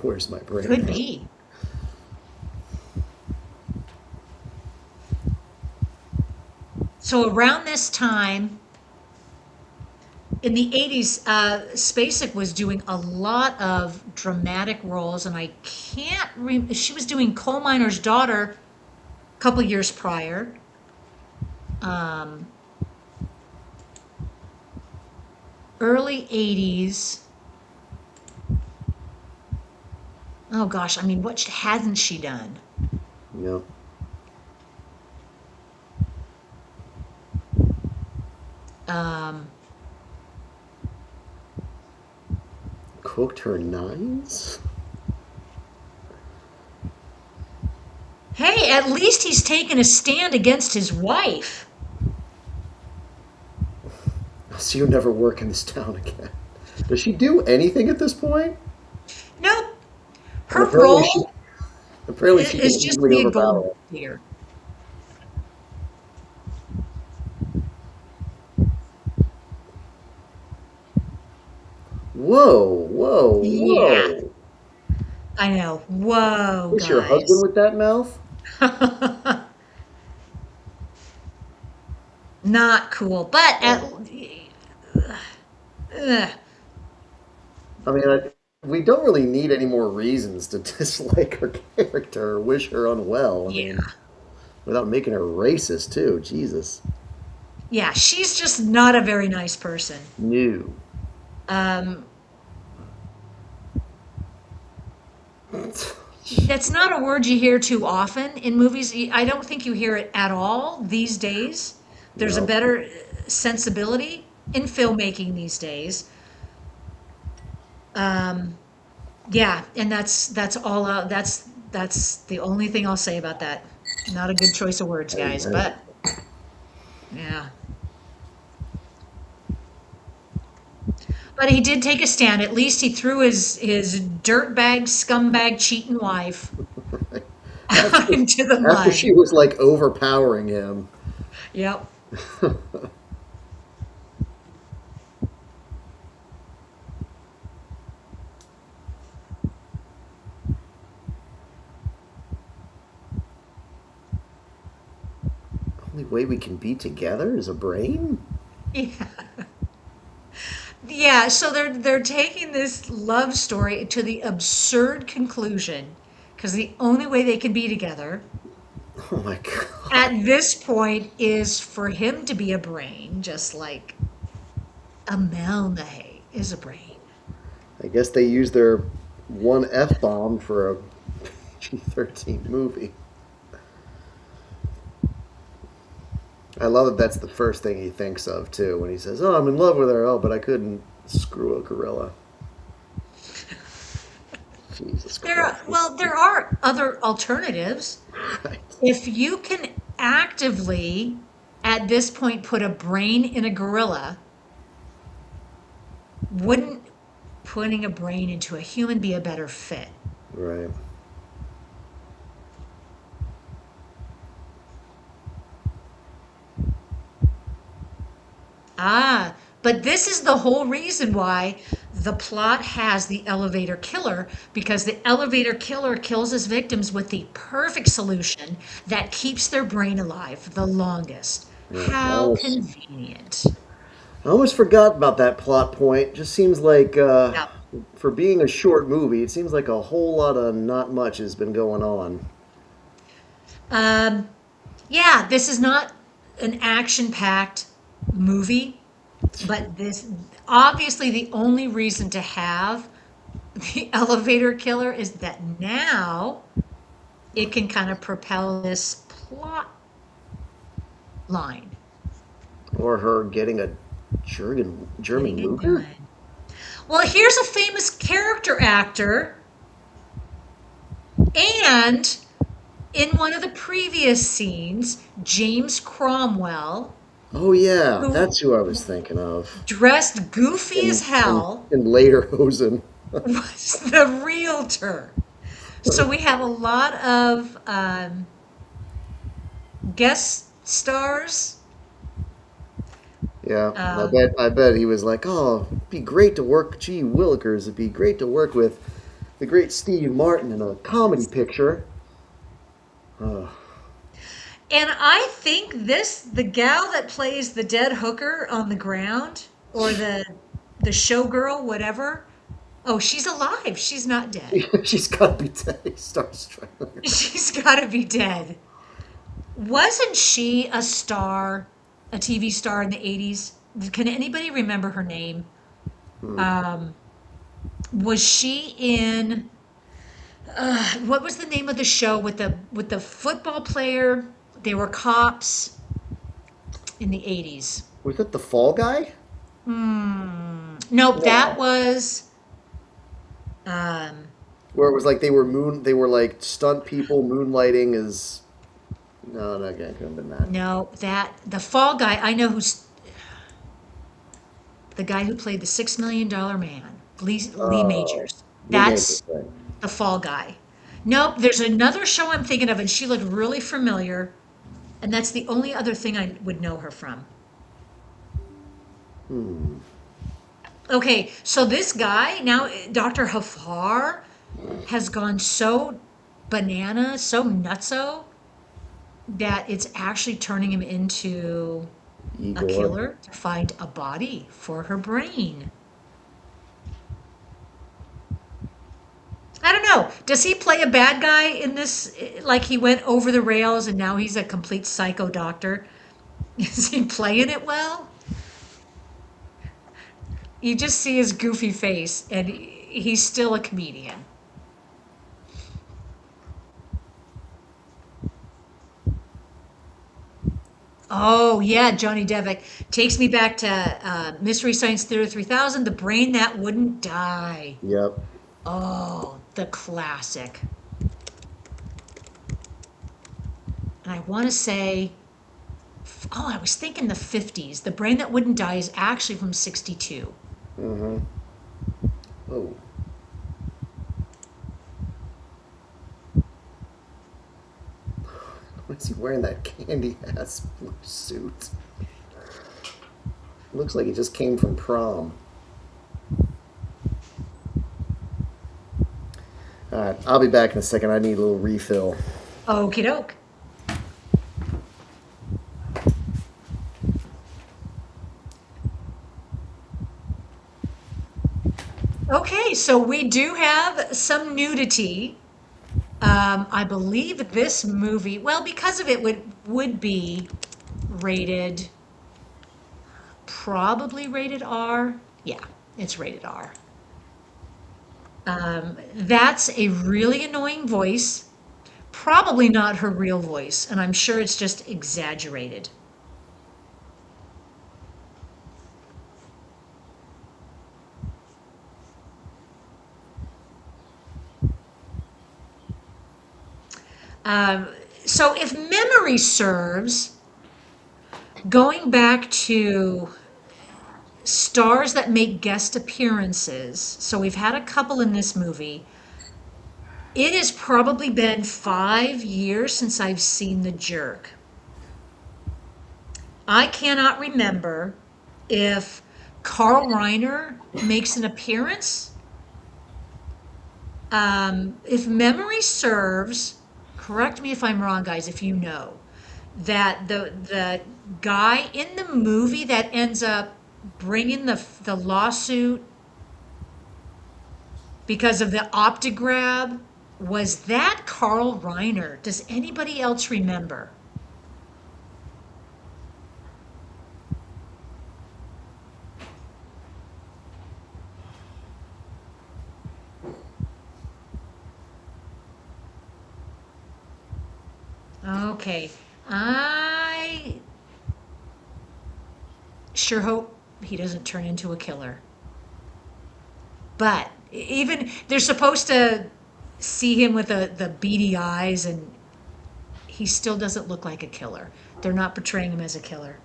Where's my brain? Could be. So around this time, in the 80s, Spacek was doing a lot of dramatic roles, and I can't remember. She was doing Coal Miner's Daughter a couple years prior. Early 80s. Oh gosh, I mean, what hasn't she done? Yeah. cooked her nines? Hey, at least he's taken a stand against his wife. So you never work in this town again. Does she do anything at this point? Nope. Her Apparently role apparently she is can just easily be a overpower gold it. digger. Whoa, whoa, whoa. Yeah. I know. Whoa, Is your husband with that mouth? Not cool, but I mean, we don't really need any more reasons to dislike her character or wish her unwell. I mean, without making her racist, too. Jesus. yeah, she's just not a very nice person. No. That's not a word you hear too often in movies. I don't think you hear it at all these days. There's a No. better sensibility in filmmaking these days. Yeah, and that's all. That's the only thing I'll say about that. Not a good choice of words, guys, but yeah. But he did take a stand. At least he threw his dirtbag, scumbag, cheating wife into the After mud. she was like overpowering him. Yep. Only way we can be together is a brain? Yeah. Yeah, so they're taking this love story to the absurd conclusion because the only way they can be together Oh my god. at this point is for him to be a brain, just like Amel Nahay is a brain. I guess they used their one F-bomb for a G-13 movie. I love that that's the first thing he thinks of, too, when he says, oh, I'm in love with her. Oh, but I couldn't screw a gorilla. Jesus Christ. There are other alternatives. Right. If you can actively, at this point, put a brain in a gorilla, wouldn't putting a brain into a human be a better fit? Right. But this is the whole reason why the plot has the elevator killer, because the elevator killer kills his victims with the perfect solution that keeps their brain alive the longest. How Yes. convenient. I almost forgot about that plot point. Just seems like, Yep. for being a short movie, it seems like a whole lot of not much has been going on. Yeah, this is not an action-packed movie, but this obviously the only reason to have the elevator killer is that now it can kind of propel this plot line. Or her getting a German Luger? Well, here's a famous character actor, and in one of the previous scenes, James Cromwell, Oh, yeah. That's who I was thinking of. dressed goofy as hell, In Lederhosen. was the realtor. So we have a lot of guest stars. Yeah, I bet he was like, oh, it'd be great to work, gee willikers, it'd be great to work with the great Steve Martin in a comedy picture. And I think the gal that plays the dead hooker on the ground, or the showgirl, whatever, oh, she's alive. She's not dead. She's got to be dead. He starts trying. She's got to be dead. Wasn't she a star, a TV star in the 80s? Can anybody remember her name? Was she in what was the name of the show with the football player? They were cops in the 80s. Was it the Fall Guy? Nope, that was Where it was like they were like stunt people moonlighting as. No, that couldn't have been that. No, the Fall Guy. I know who's the guy who played the $6 Million Man, Lee Majors. That's the Fall Guy. Nope, there's another show I'm thinking of, and she looked really familiar, and that's the only other thing I would know her from. Okay, so this guy now, Dr. Hafar, has gone so banana, so nutso, that it's actually turning him into Igor. a killer to find a body for her brain. I don't know. Does he play a bad guy in this? Like he went over the rails and now he's a complete psycho doctor? Is he playing it well? You just see his goofy face and he's still a comedian. Oh, yeah, Johnny Devick takes me back to Mystery Science Theater 3000, The Brain That Wouldn't Die. Yep. Oh, the classic. And I want to say, I was thinking the 50s. The Brain That Wouldn't Die is actually from 62. Mm-hmm. Oh. Why is he wearing that candy-ass blue suit? Looks like he just came from prom. Alright, I'll be back in a second. I need a little refill. Okie doke. Okay, so we do have some nudity. I believe this movie, well, because of it, would be rated, probably rated R. Yeah, it's rated R. That's a really annoying voice. Probably not her real voice, and I'm sure it's just exaggerated. So if memory serves, going back to stars that make guest appearances, so we've had a couple in this movie. It has probably been 5 years since I've seen The Jerk. I cannot remember if Carl Reiner makes an appearance. If memory serves, correct me if I'm wrong, guys, if you know, that the guy in the movie that ends up bringing the lawsuit because of the Optigrab, was that Carl Reiner? Does anybody else remember? Okay, I sure hope he doesn't turn into a killer. But even they're supposed to see him with the beady eyes, and he still doesn't look like a killer. They're not portraying him as a killer.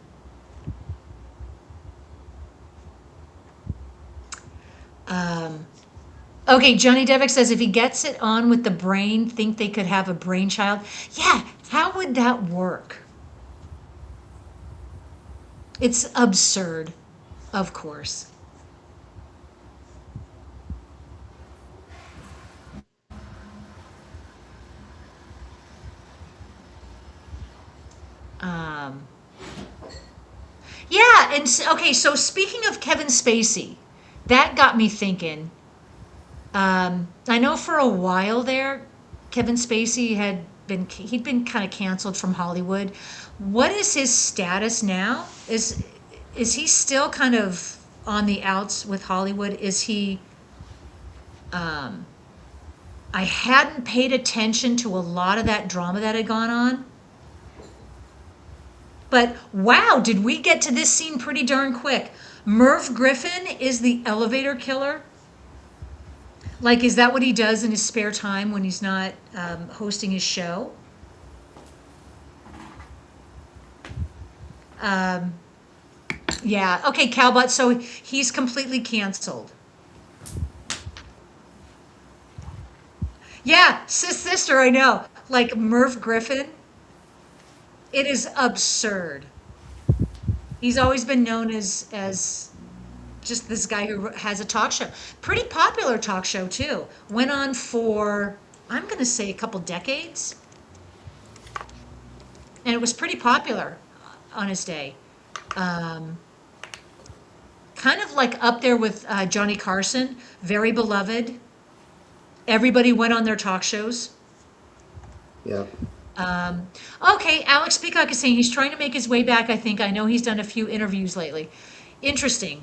Okay, Johnny Devick says if he gets it on with the brain, think they could have a brainchild. Yeah, how would that work? It's absurd, of course. Yeah, and okay, so speaking of Kevin Spacey, that got me thinking. I know for a while there, Kevin Spacey he'd been kind of canceled from Hollywood. What is his status now? Is he still kind of on the outs with Hollywood? Is he? I hadn't paid attention to a lot of that drama that had gone on. But wow, did we get to this scene pretty darn quick. Merv Griffin is the elevator killer. Like, is that what he does in his spare time when he's not hosting his show? Yeah. Okay, Calbot. So he's completely canceled. Yeah, sister, I know. Like Merv Griffin. It is absurd. He's always been known as just this guy who has a talk show. Pretty popular talk show too. Went on for, I'm going to say, a couple decades. And it was pretty popular on his day. Kind of like up there with Johnny Carson, very beloved. Everybody went on their talk shows. Yeah. Okay, Alex Peacock is saying he's trying to make his way back, I think. I know he's done a few interviews lately. Interesting.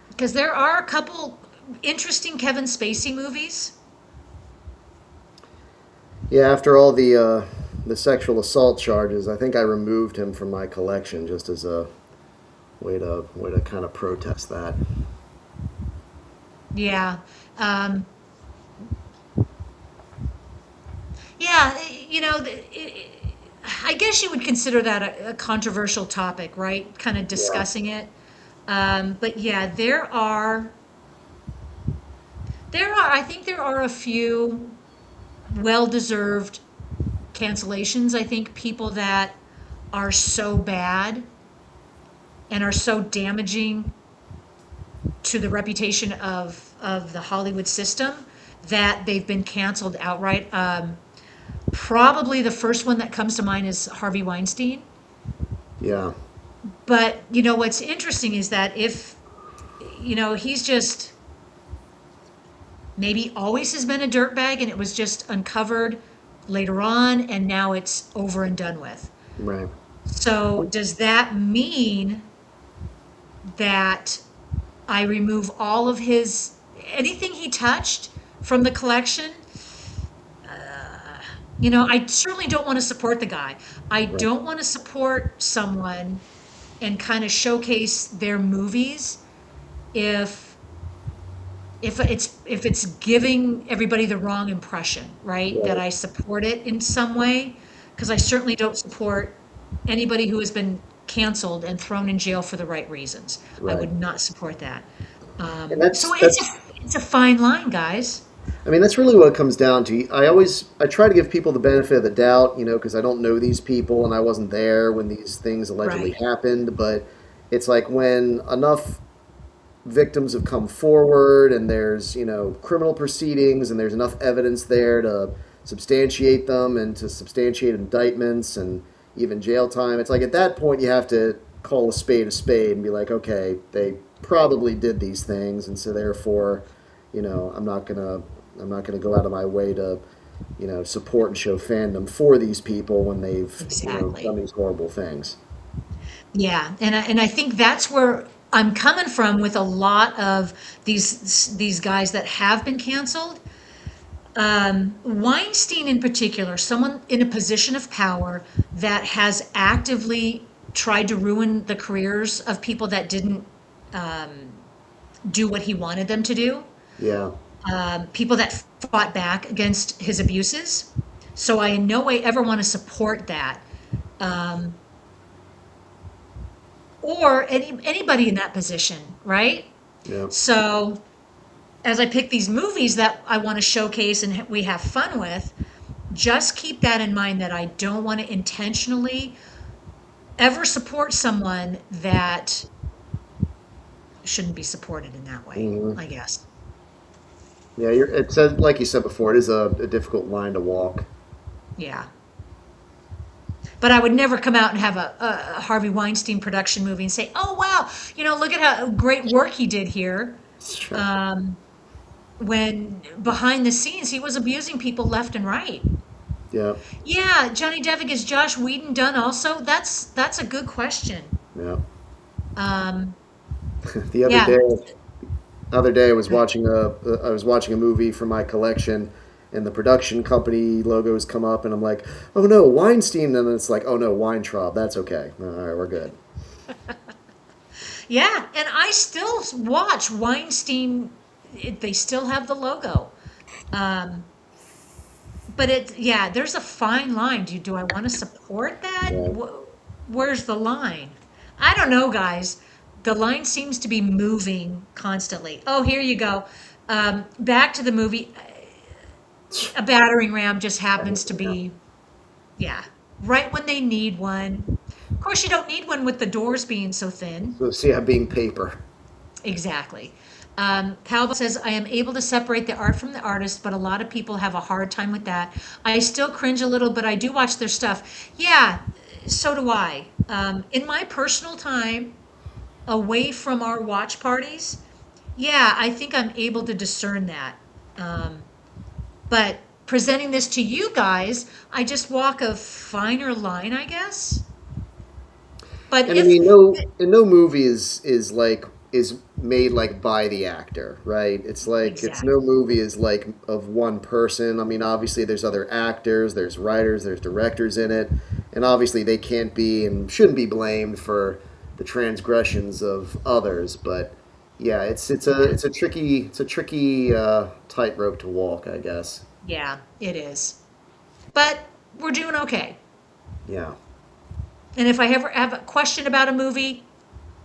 Because there are a couple interesting Kevin Spacey movies. Yeah, after all the sexual assault charges, I think I removed him from my collection just as a way to kind of protest that. Yeah. Yeah, you know, I guess you would consider that a controversial topic, right? Kind of discussing it. But yeah, I think there are a few well-deserved cancellations. I think people that are so bad and are so damaging to the reputation of the Hollywood system that they've been canceled outright. Probably the first one that comes to mind is Harvey Weinstein. Yeah. But, you know, what's interesting is that if, you know, he's just maybe always has been a dirtbag and it was just uncovered later on and now it's over and done with. Right. So does that mean that I remove all of anything he touched from the collection? You know, I certainly don't want to support the guy. I don't want to support someone and kind of showcase their movies if it's giving everybody the wrong impression, right? That I support it in some way, because I certainly don't support anybody who has been canceled and thrown in jail for the right reasons. I would not support that. So it's a fine line, guys. I mean, that's really what it comes down to. I try to give people the benefit of the doubt, you know, because I don't know these people and I wasn't there when these things allegedly happened. But it's like when enough victims have come forward and there's, you know, criminal proceedings and there's enough evidence there to substantiate them and to substantiate indictments and even jail time. It's like at that point you have to call a spade and be like, okay, they probably did these things, and so therefore, you know, I'm not gonna go out of my way to, you know, support and show fandom for these people when they've you know, done these horrible things. Yeah, and I think that's where I'm coming from with a lot of these guys that have been canceled. Weinstein in particular, someone in a position of power that has actively tried to ruin the careers of people that didn't do what he wanted them to do. Yeah. People that fought back against his abuses. So I in no way ever want to support that. Or anybody in that position, right? Yeah. So as I pick these movies that I want to showcase and we have fun with, just keep that in mind, that I don't want to intentionally ever support someone that shouldn't be supported in that way, I guess. Yeah, it said, like you said before, it is a difficult line to walk. Yeah. But I would never come out and have a Harvey Weinstein production movie and say, oh, wow, you know, look at how great work he did here. When behind the scenes, he was abusing people left and right. Yeah. Yeah, Johnny Devick, is Josh Whedon done also? That's a good question. Yeah. The other day I was watching a movie from my collection, and the production company logos come up, and I'm like, oh no, Weinstein, and then it's like, oh no, Weintraub. That's okay. All right, we're good. Yeah, and I still watch Weinstein they still have the logo. Um, but there's a fine line. Do I want to support that? Yeah. Where's the line? I don't know, guys. The line seems to be moving constantly. Oh, here you go. Back to the movie. A battering ram just happens to be, yeah, right when they need one. Of course, you don't need one with the doors being so thin. So see, I'm being paper. Exactly. Calvo says, I am able to separate the art from the artist, but a lot of people have a hard time with that. I still cringe a little, but I do watch their stuff. Yeah, so do I. In my personal time, away from our watch parties, yeah, I think I'm able to discern that. But presenting this to you guys, I just walk a finer line, I guess. But And I mean, no movie is made like by the actor, right? It's like it's Exactly. no movie is like of one person. I mean, obviously there's other actors, there's writers, there's directors in it, and obviously they can't be and shouldn't be blamed for the transgressions of others. But yeah, it's a tricky tightrope to walk, I guess. Yeah, it is. But we're doing okay. Yeah. And if I ever have a question about a movie,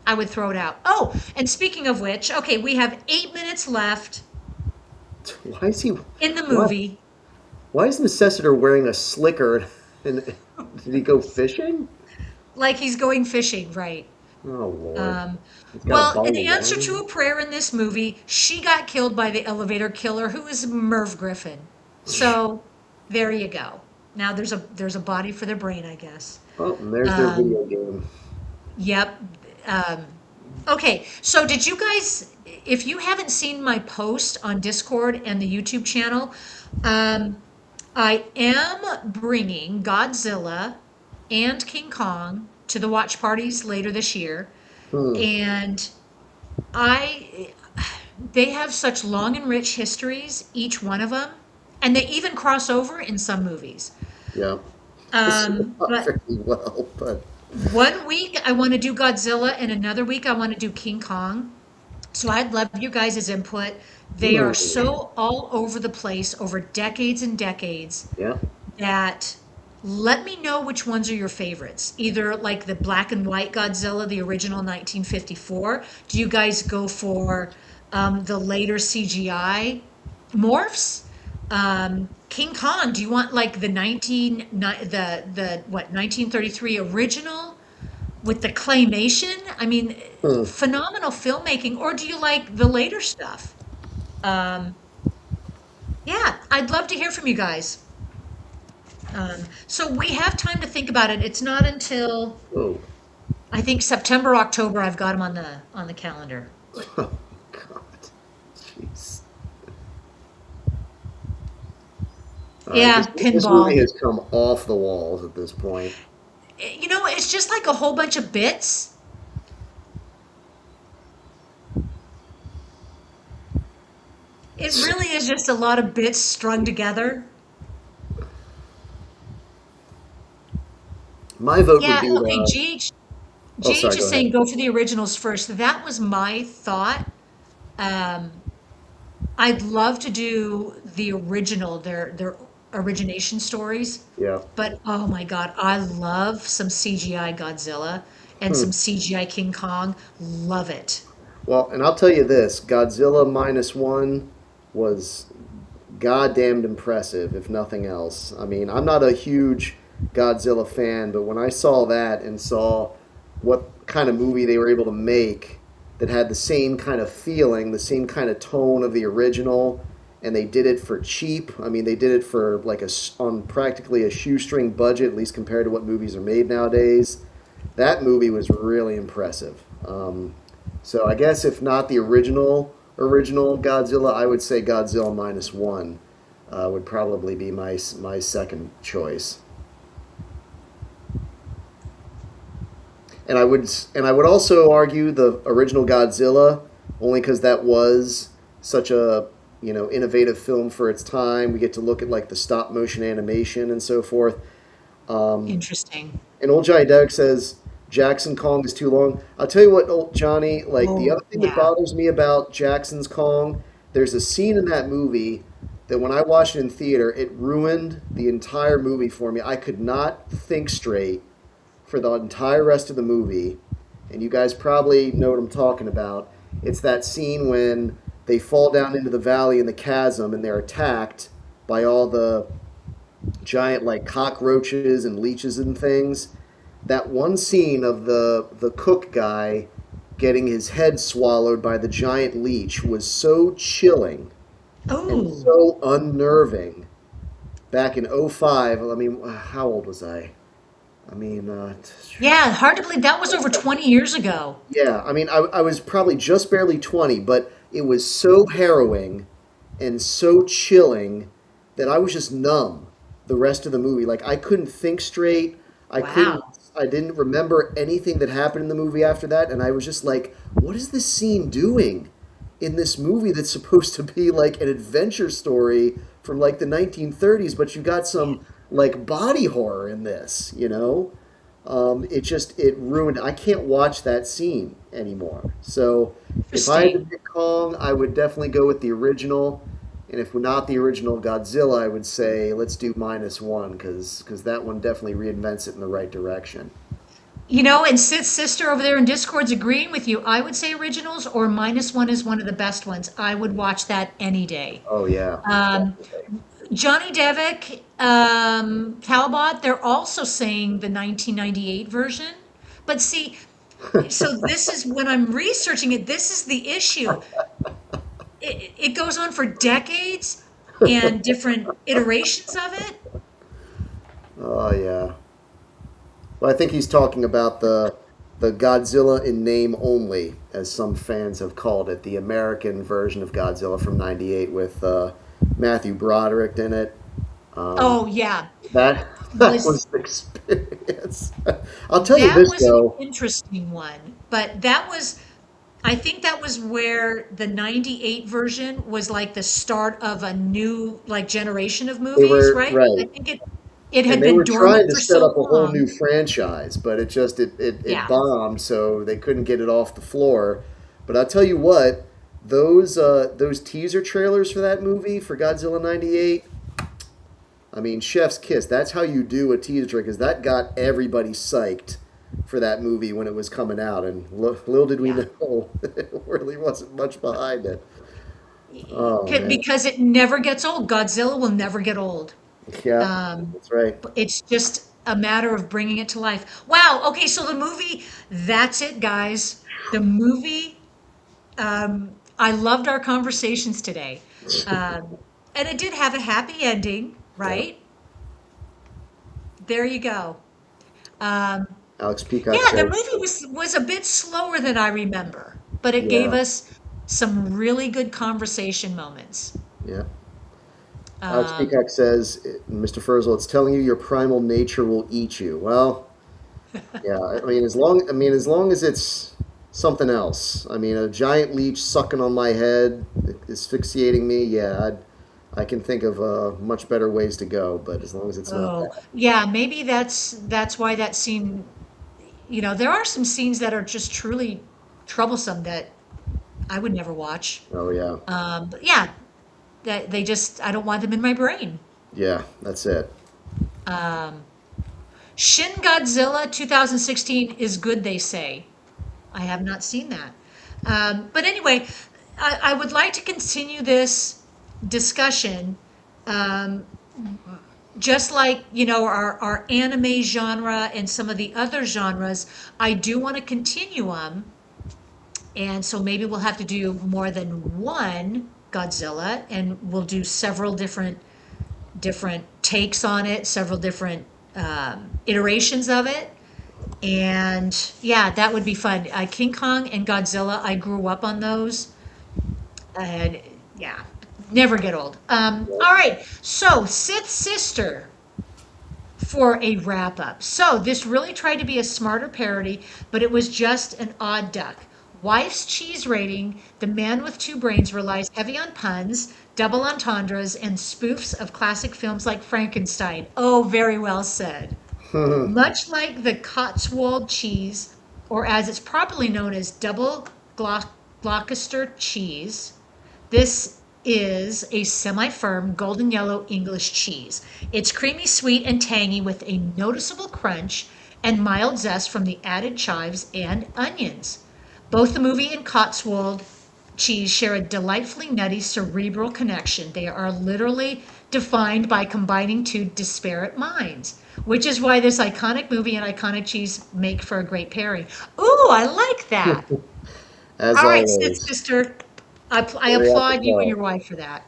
I would throw it out. Oh, and speaking of which, okay, we have 8 minutes left Why is he? in the What? movie. Why is Necessitor wearing a slicker? And did he go fishing? Like he's going fishing, right? Oh Lord. Um, He's got a well, in bottle answer of to wine? a prayer in this movie, she got killed by the elevator killer, who is Merv Griffin. So there you go. Now there's a body for their brain, I guess. Oh, and there's their Um, video game. Yep. Um, okay, so did you guys, if you haven't seen my post on Discord and the YouTube channel, I am bringing Godzilla and King Kong to the watch parties later this year. Hmm. And I, they have such long and rich histories, each one of them, and they even cross over in some movies. Yeah. Not But very well, but one week I want to do Godzilla, and another week I want to do King Kong. So I'd love your guys' input. They are so all over the place over decades and decades yeah. that let me know which ones are your favorites. Either like the black and white Godzilla, the original 1954. Do you guys go for the later CGI morphs? King Kong, do you want like the 1933 original with the claymation? I mean, phenomenal filmmaking. Or do you like the later stuff? Yeah, I'd love to hear from you guys. So we have time to think about it. It's not until Oh. I think September, October. I've got them on the calendar. Oh God. Jeez. Yeah, This pinball. movie has come off the walls at this point. You know, it's just like a whole bunch of bits. It really is just a lot of bits strung together. My vote Yeah, would be okay, GH, Oh, GH sorry, is go saying ahead. go for the originals first. That was my thought. Um, I'd love to do the original, their origination stories. Yeah. But oh my God, I love some CGI Godzilla and some CGI King Kong. Love it. Well, and I'll tell you this, Godzilla -1 was goddamned impressive, if nothing else. I mean, I'm not a huge Godzilla fan, but when I saw that and saw what kind of movie they were able to make that had the same kind of feeling, the same kind of tone of the original, and they did it for cheap. I mean, they did it for like on practically a shoestring budget, at least compared to what movies are made nowadays. That movie was really impressive. So I guess if not the original Godzilla, I would say Godzilla -1 would probably be my second choice. And I would also argue the original Godzilla, only because that was such a innovative film for its time. We get to look at like the stop motion animation and so forth. Interesting. And old Johnny Derek says Jackson Kong is too long. I'll tell you what, old Johnny, like the Oh, other thing that yeah. bothers me about Jackson's Kong, there's a scene in that movie that when I watched it in theater, it ruined the entire movie for me. I could not think straight for the entire rest of the movie. And you guys probably know what I'm talking about. It's that scene when they fall down into the valley in the chasm and they're attacked by all the giant like cockroaches and leeches and things. That one scene of the cook guy getting his head swallowed by the giant leech was so chilling and so unnerving. Back in '05, I mean, how old was I? I mean, Yeah, hard to believe that was over 20 years ago. yeah, I mean, I was probably just barely 20, but it was so harrowing and so chilling that I was just numb the rest of the movie. Like, I couldn't think straight. Wow. I didn't remember anything that happened in the movie after that, and I was just like, what is this scene doing in this movie that's supposed to be like an adventure story from like the 1930s, but you got some like body horror in this, you know? It ruined. I can't watch that scene anymore. So if I had to pick Kong, I would definitely go with the original. And if not the original Godzilla, I would say let's do -1 because that one definitely reinvents it in the right direction. You know, and Sith's sister over there in Discord's agreeing with you. I would say originals or -1 is one of the best ones. I would watch that any day. Oh yeah. Johnny Devick, Talbot, they're also saying the 1998 version. But see, so this is when I'm researching it, this is the issue. It goes on for decades and different iterations of it. Oh yeah. Well, I think he's talking about the Godzilla in name only, as some fans have called it, the American version of Godzilla from '98 with Matthew Broderick in it. Oh yeah, That was an experience. I'll tell you that this was though. an interesting one. But that was, I think that was where the '98 version was like the start of a new like generation of movies, were- right? right. I think it had And they been were trying dormant to for set so up a whole long. new franchise, but it just it Yeah. bombed, so they couldn't get it off the floor. But I'll tell you what, those teaser trailers for that movie for Godzilla '98. I mean, chef's kiss. That's how you do a teaser trailer, because that got everybody psyched for that movie when it was coming out. And little did we know, there really wasn't much behind it. Oh, man. Because it never gets old. Godzilla will never get old. Yeah, that's right. It's just a matter of bringing it to life. Wow. Okay, so the movie, that's it, guys. The movie, I loved our conversations today. And it did have a happy ending, right? There you go. Alex Peacock Yeah, the says, movie was a bit slower than I remember, but it gave Yeah. us some really good conversation moments. yeah. Alex Peacock says, Mr. Furzel, it's telling you your primal nature will eat you. Well, yeah, I mean, as long as it's something else. I mean, a giant leech sucking on my head, asphyxiating me, yeah, I can think of much better ways to go, but as long as it's not Oh, that. yeah, maybe that's why that scene, there are some scenes that are just truly troublesome that I would never watch. Oh, yeah. But yeah, that I don't want them in my brain. Yeah, that's it. Shin Godzilla 2016 is good, they say. I have not seen that. But anyway, I would like to continue this discussion. Just like, our anime genre and some of the other genres, I do want to continue them. And so maybe we'll have to do more than one Godzilla, and we'll do several different takes on it, several different iterations of it. And yeah, that would be fun. King Kong and Godzilla, I grew up on those. And yeah, never get old. All right, so Sith's sister for a wrap up. So this really tried to be a smarter parody, but it was just an odd duck. Wife's cheese rating, The Man with Two Brains relies heavy on puns, double entendres, and spoofs of classic films like Frankenstein. Oh, very well said. Much like the Cotswold cheese, or as it's properly known as double Gloucester cheese, this is a semi-firm golden yellow English cheese. It's creamy, sweet, and tangy with a noticeable crunch and mild zest from the added chives and onions. Both the movie and Cotswold cheese share a delightfully nutty cerebral connection. They are literally defined by combining two disparate minds, which is why this iconic movie and iconic cheese make for a great pairing. Ooh, I like that. As All right, always. sister, I Very applaud you and apropos. your wife for that.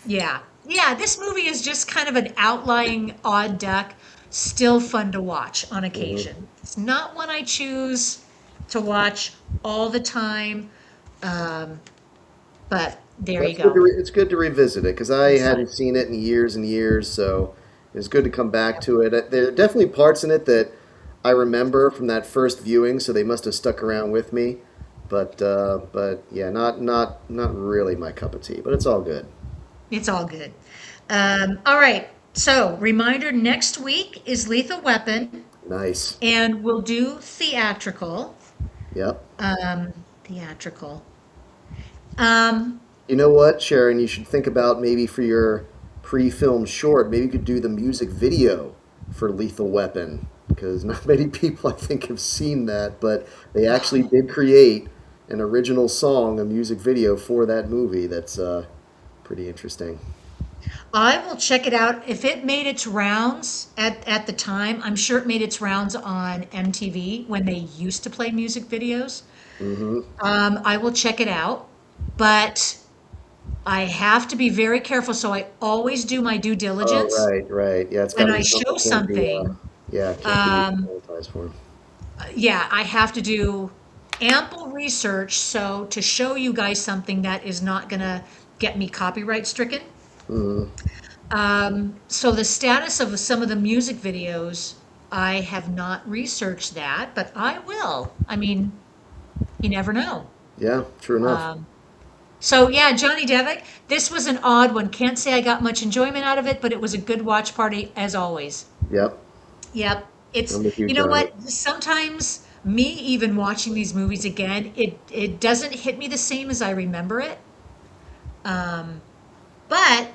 Yeah, yeah, this movie is just kind of an outlying odd duck, still fun to watch on occasion. It's not one I choose to watch all the time, but there you It's good, go. it's good to revisit it because I hadn't seen it in years and years, so it's good to come back to it. There are definitely parts in it that I remember from that first viewing, so they must have stuck around with me. But yeah, not really my cup of tea, but it's all good. It's all good. All right, so reminder, next week is Lethal Weapon, Nice. and we'll do theatrical. Yep. Theatrical. Um, You know what, Sharon? You should think about maybe for your pre-film short, maybe you could do the music video for Lethal Weapon because not many people I think have seen that, but they actually did create an original song, a music video for that movie. That's pretty interesting. I will check it out. If it made its rounds at the time, I'm sure it made its rounds on MTV when they used to play music videos. Mm-hmm. I will check it out, but I have to be very careful. So I always do my due Oh, diligence right. Yeah, it's got when to I be show something. something. Yeah, can't Um, be monetized for. Yeah, I have to do ample research so to show you guys something that is not going to get me copyright stricken. Mm-hmm. So the status of some of the music videos, I have not researched that, but I will. I mean, you never know. Yeah, true enough. So yeah, Johnny Devick, this was an odd one. Can't say I got much enjoyment out of it, but it was a good watch party as always. Yep. Yep. It's, I'm with you, you know Johnny. what? Sometimes me even watching these movies again, it doesn't hit me the same as I remember it. But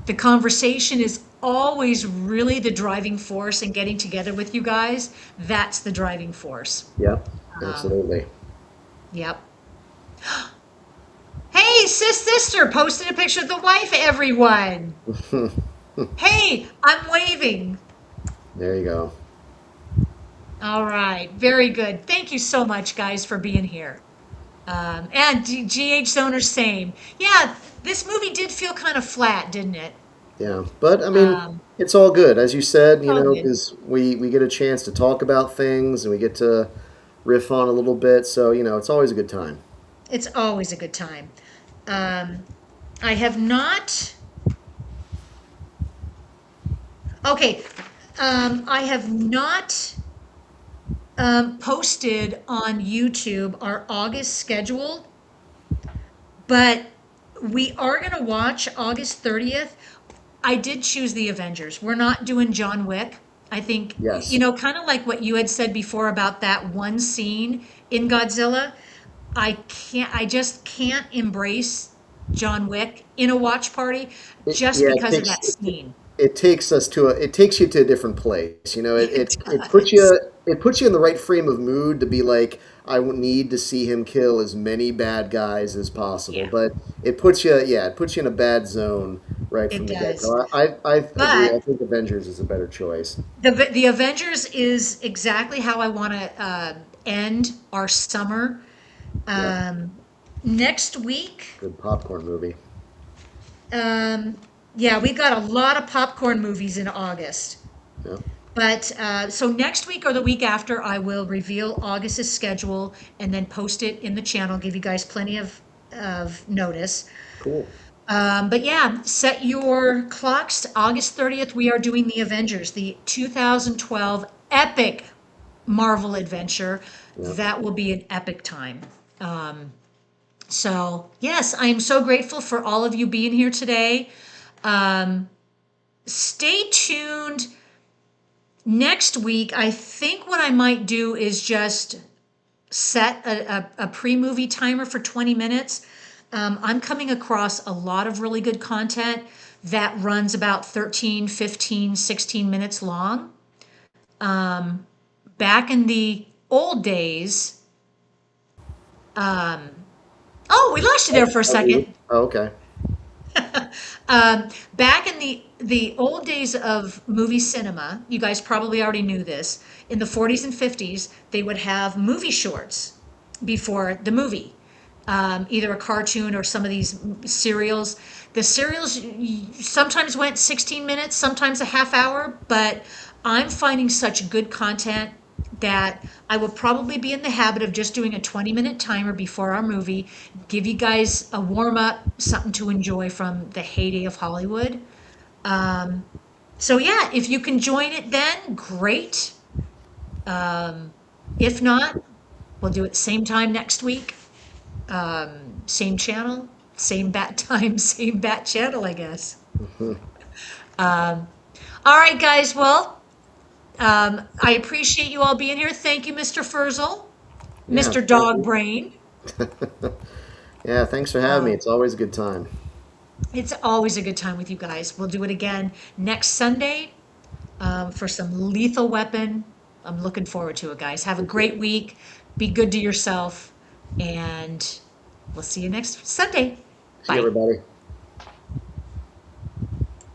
the conversation is always really the driving force, and getting together with you guys, that's the driving force. Yep. Absolutely. Yep. Hey, sister posted a picture of the wife, everyone. Hey, I'm waving. There you go. All right, very good. Thank you so much, guys, for being here. And GH Zoner, same. Yeah, this movie did feel kind of flat, didn't it? Yeah, but I mean, Um, it's all good, as you said. You all know, good. because we get a chance to talk about things and we get to riff on a little bit. So you know, it's always a good time. It's always a good time. I have not. Okay, I have not posted on YouTube our August schedule, but we are going to watch August 30th. I did choose the Avengers. We're not doing John Wick. I think, Yes. you know, kind of like what you had said before about that one scene in Godzilla. I just can't embrace John Wick in a watch party just Yeah, because of that scene. it takes you to a different place. You know, it does. puts you in the right frame of mood to be like, I need to see him kill as many bad guys as possible. Yeah. But it puts you in a bad zone right It from the does. get-go. I agree. But- I think Avengers is a better choice. The Avengers is exactly how I want to end our summer. Next week, Good popcorn movie. yeah, we've got a lot of popcorn movies in August. Yeah. But so next week or the week after, I will reveal August's schedule and then post it in the channel, give you guys plenty of notice. Cool. But yeah, set your clocks. August 30th, we are doing The Avengers, the 2012 epic Marvel adventure. Yeah. That will be an epic time. So yes, I am so grateful for all of you being here today. Stay tuned. Next week, I think what I might do is just set a pre-movie timer for 20 minutes. I'm coming across a lot of really good content that runs about 13, 15, 16 minutes long. Back in the old days, oh, we lost you there for a second. Oh, okay. Back in the old days of movie cinema, you guys probably already knew this, in the 40s and 50s, they would have movie shorts before the movie. Either a cartoon or some of these serials. The serials sometimes went 16 minutes, sometimes a half hour, but I'm finding such good content that I will probably be in the habit of just doing a 20-minute timer before our movie, give you guys a warm-up, something to enjoy from the heyday of Hollywood. So yeah, if you can join it then, great. If not, we'll do it same time next week. Same channel, same bat time, same bat channel, I guess. All right, guys. Well, I appreciate you all being here. Thank you, Mr. Furzel, Mr. Dog Brain. Yeah, thanks for having me. It's always a good time. It's always a good time with you guys. We'll do it again next Sunday for some Lethal Weapon. I'm looking forward to it, guys. Have a great week. Be good to yourself. And we'll see you next Sunday. See you, everybody.